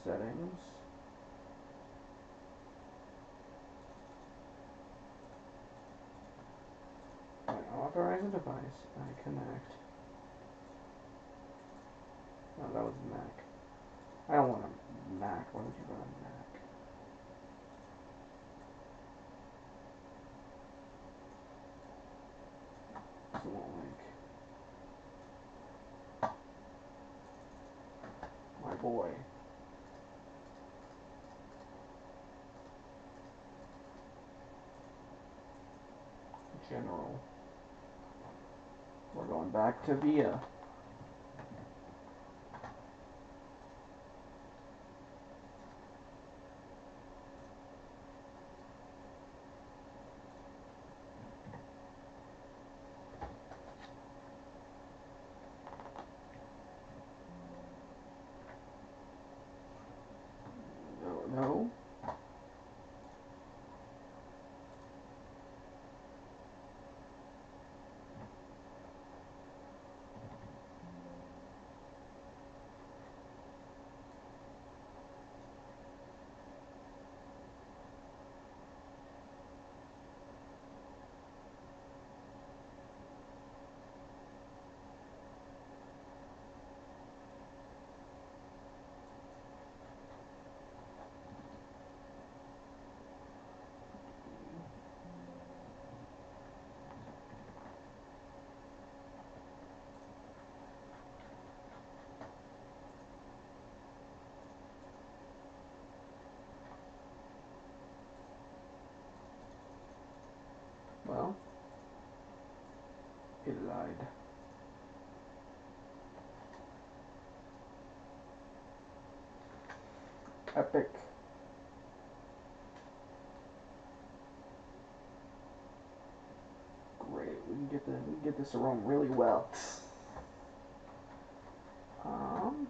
settings. I authorize a device. I connect. No, that was Mac. I don't want a Mac. Why would you run a Mac? This won't link. My boy. General. We're going back to VIA. No. Well, it lied. Epic. Great. We can get this to run really well. Um.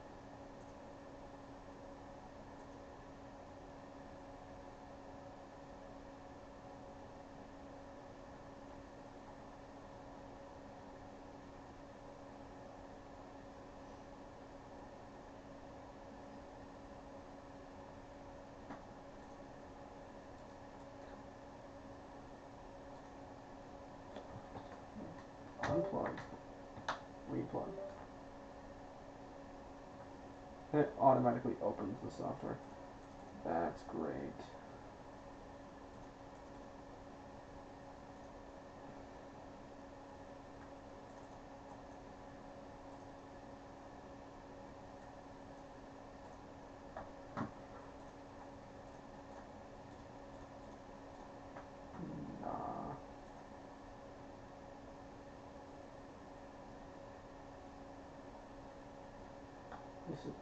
Unplug. Replug. And it automatically opens the software. That's great. Nah.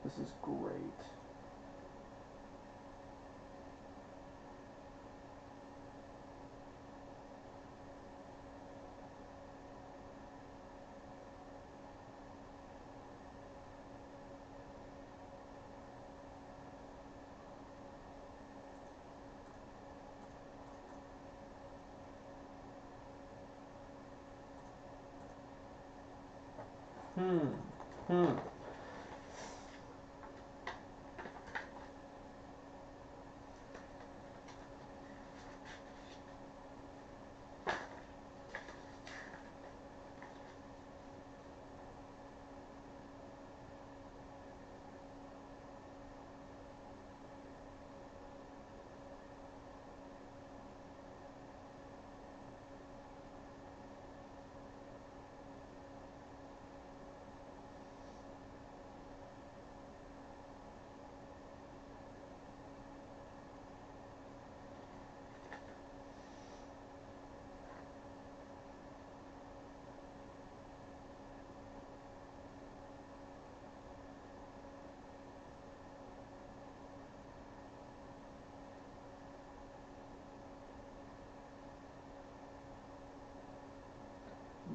This is great. Hmm.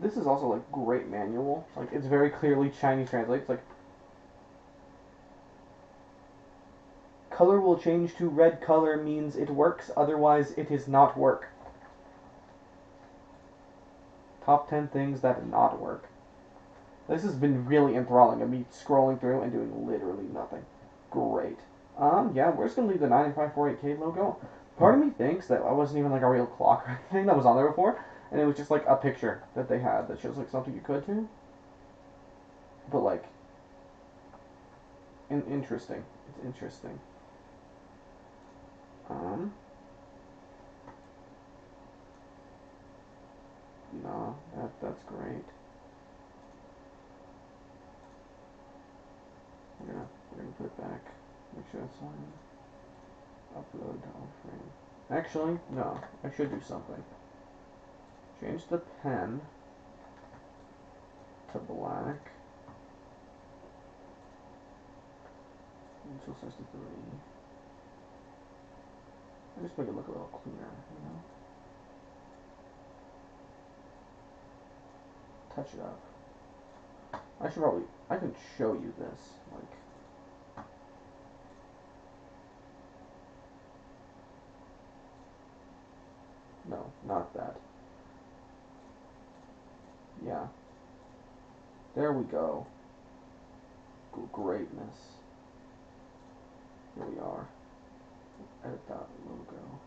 This is also like great manual. Like it's very clearly Chinese translates. Like color will change to red color means it works, otherwise it is not work. Top 10 things that not work. This has been really enthralling of me scrolling through and doing literally nothing. Great. Yeah, we're just gonna leave the 9548K logo. Part of me thinks that I wasn't even like a real clock or anything that was on there before, and it was just like a picture that they had that shows like something you could do. But like, interesting. It's interesting. Um, no, that's great. We're gonna put it back. Make sure it's on. Upload to all frame. Actually, no. I should do something. Change the pen to black. Until size to 3. I just make it look a little cleaner, you know? Touch it up. I can show you this. Like, no, not that. Yeah. There we go. Greatness. Here we are. Edit that logo.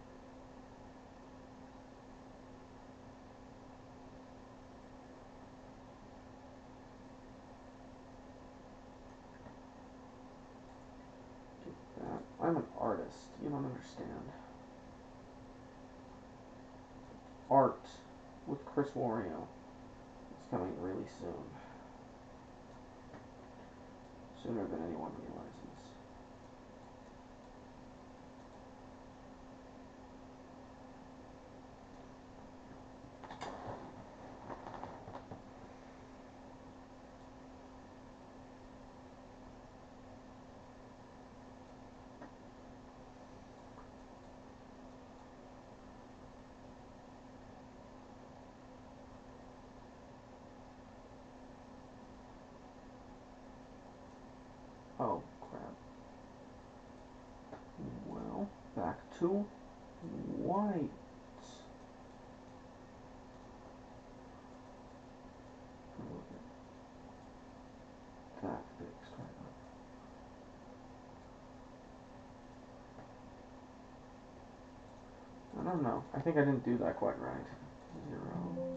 Get that. I'm an artist. You don't understand. Art with Chris Wario. It's coming really soon. Sooner than anyone realizes. Oh, crap. Well, back to white. That fixed right up. I don't know. I think I didn't do that quite right. 0, 0.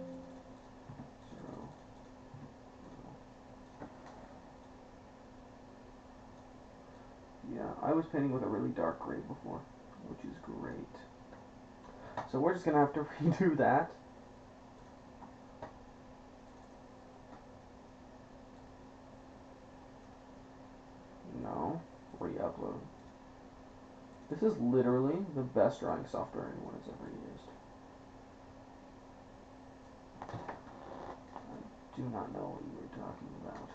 Yeah, I was painting with a really dark gray before, which is great. So we're just gonna have to redo that. No, re-upload. This is literally the best drawing software anyone has ever used. I do not know what you were talking about.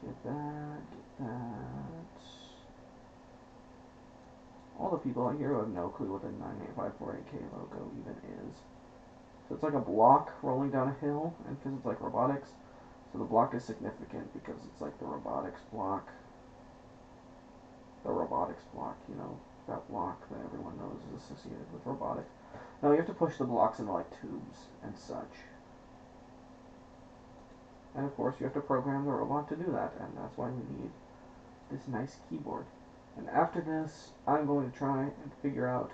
Get that, get that. All the people out here have no clue what the 98548K logo even is. So it's like a block rolling down a hill, and because it's like robotics, so the block is significant because it's like the robotics block. The robotics block, you know, that block that everyone knows is associated with robotics. Now you have to push the blocks into like tubes and such. And of course you have to program the robot to do that, and that's why we need this nice keyboard. And after this, I'm going to try and figure out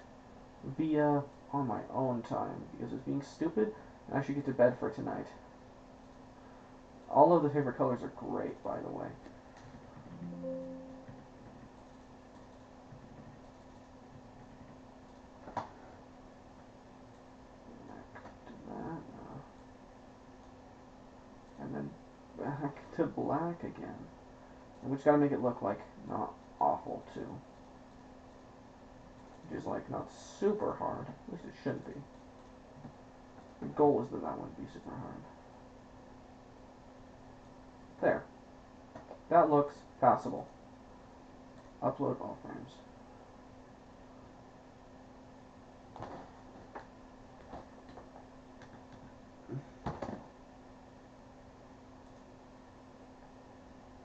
VIA on my own time, because it's being stupid, and I should get to bed for tonight. All of the favorite colors are great, by the way. And then back to black again. And we just gotta make it look like not awful too. Which is like not super hard. At least it shouldn't be. The goal is that that wouldn't be super hard. There. That looks passable. Upload all frames.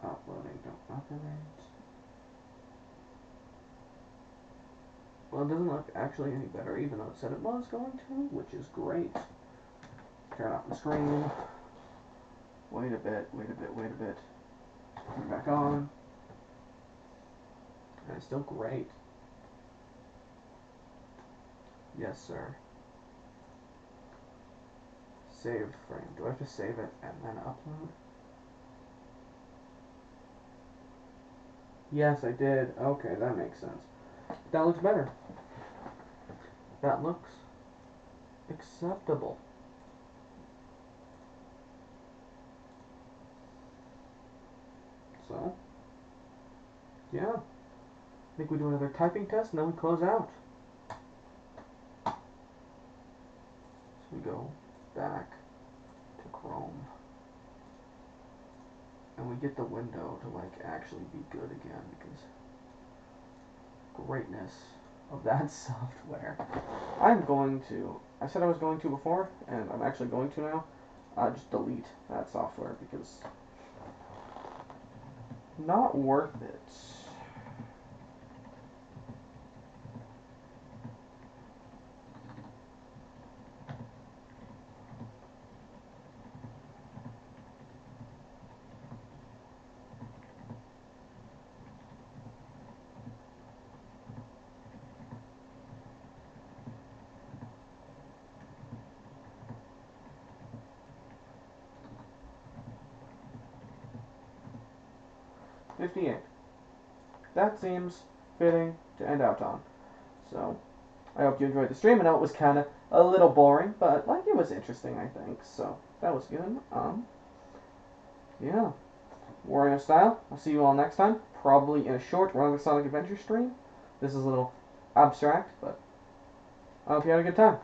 Uploading, don't operate. Well, it doesn't look actually any better, even though it said it was going to, which is great. Turn off the screen. Wait a bit, wait a bit, wait a bit. Turn back on. And it's still great. Yes, sir. Save frame. Do I have to save it and then upload? Yes, I did. Okay, that makes sense. That looks better. That looks acceptable. So, yeah. I think we do another typing test and then we close out. So we go back to Chrome. And we get the window to like actually be good again because greatness of that software. I said I was going to before, and I'm actually going to now, just delete that software because not worth it. $58. That seems fitting to end out on. So, I hope you enjoyed the stream. I know it was kind of a little boring, but like it was interesting, I think. So, that was good. Yeah. Wario Style. I'll see you all next time. Probably in a short Run with Sonic Adventure stream. This is a little abstract, but I hope you had a good time.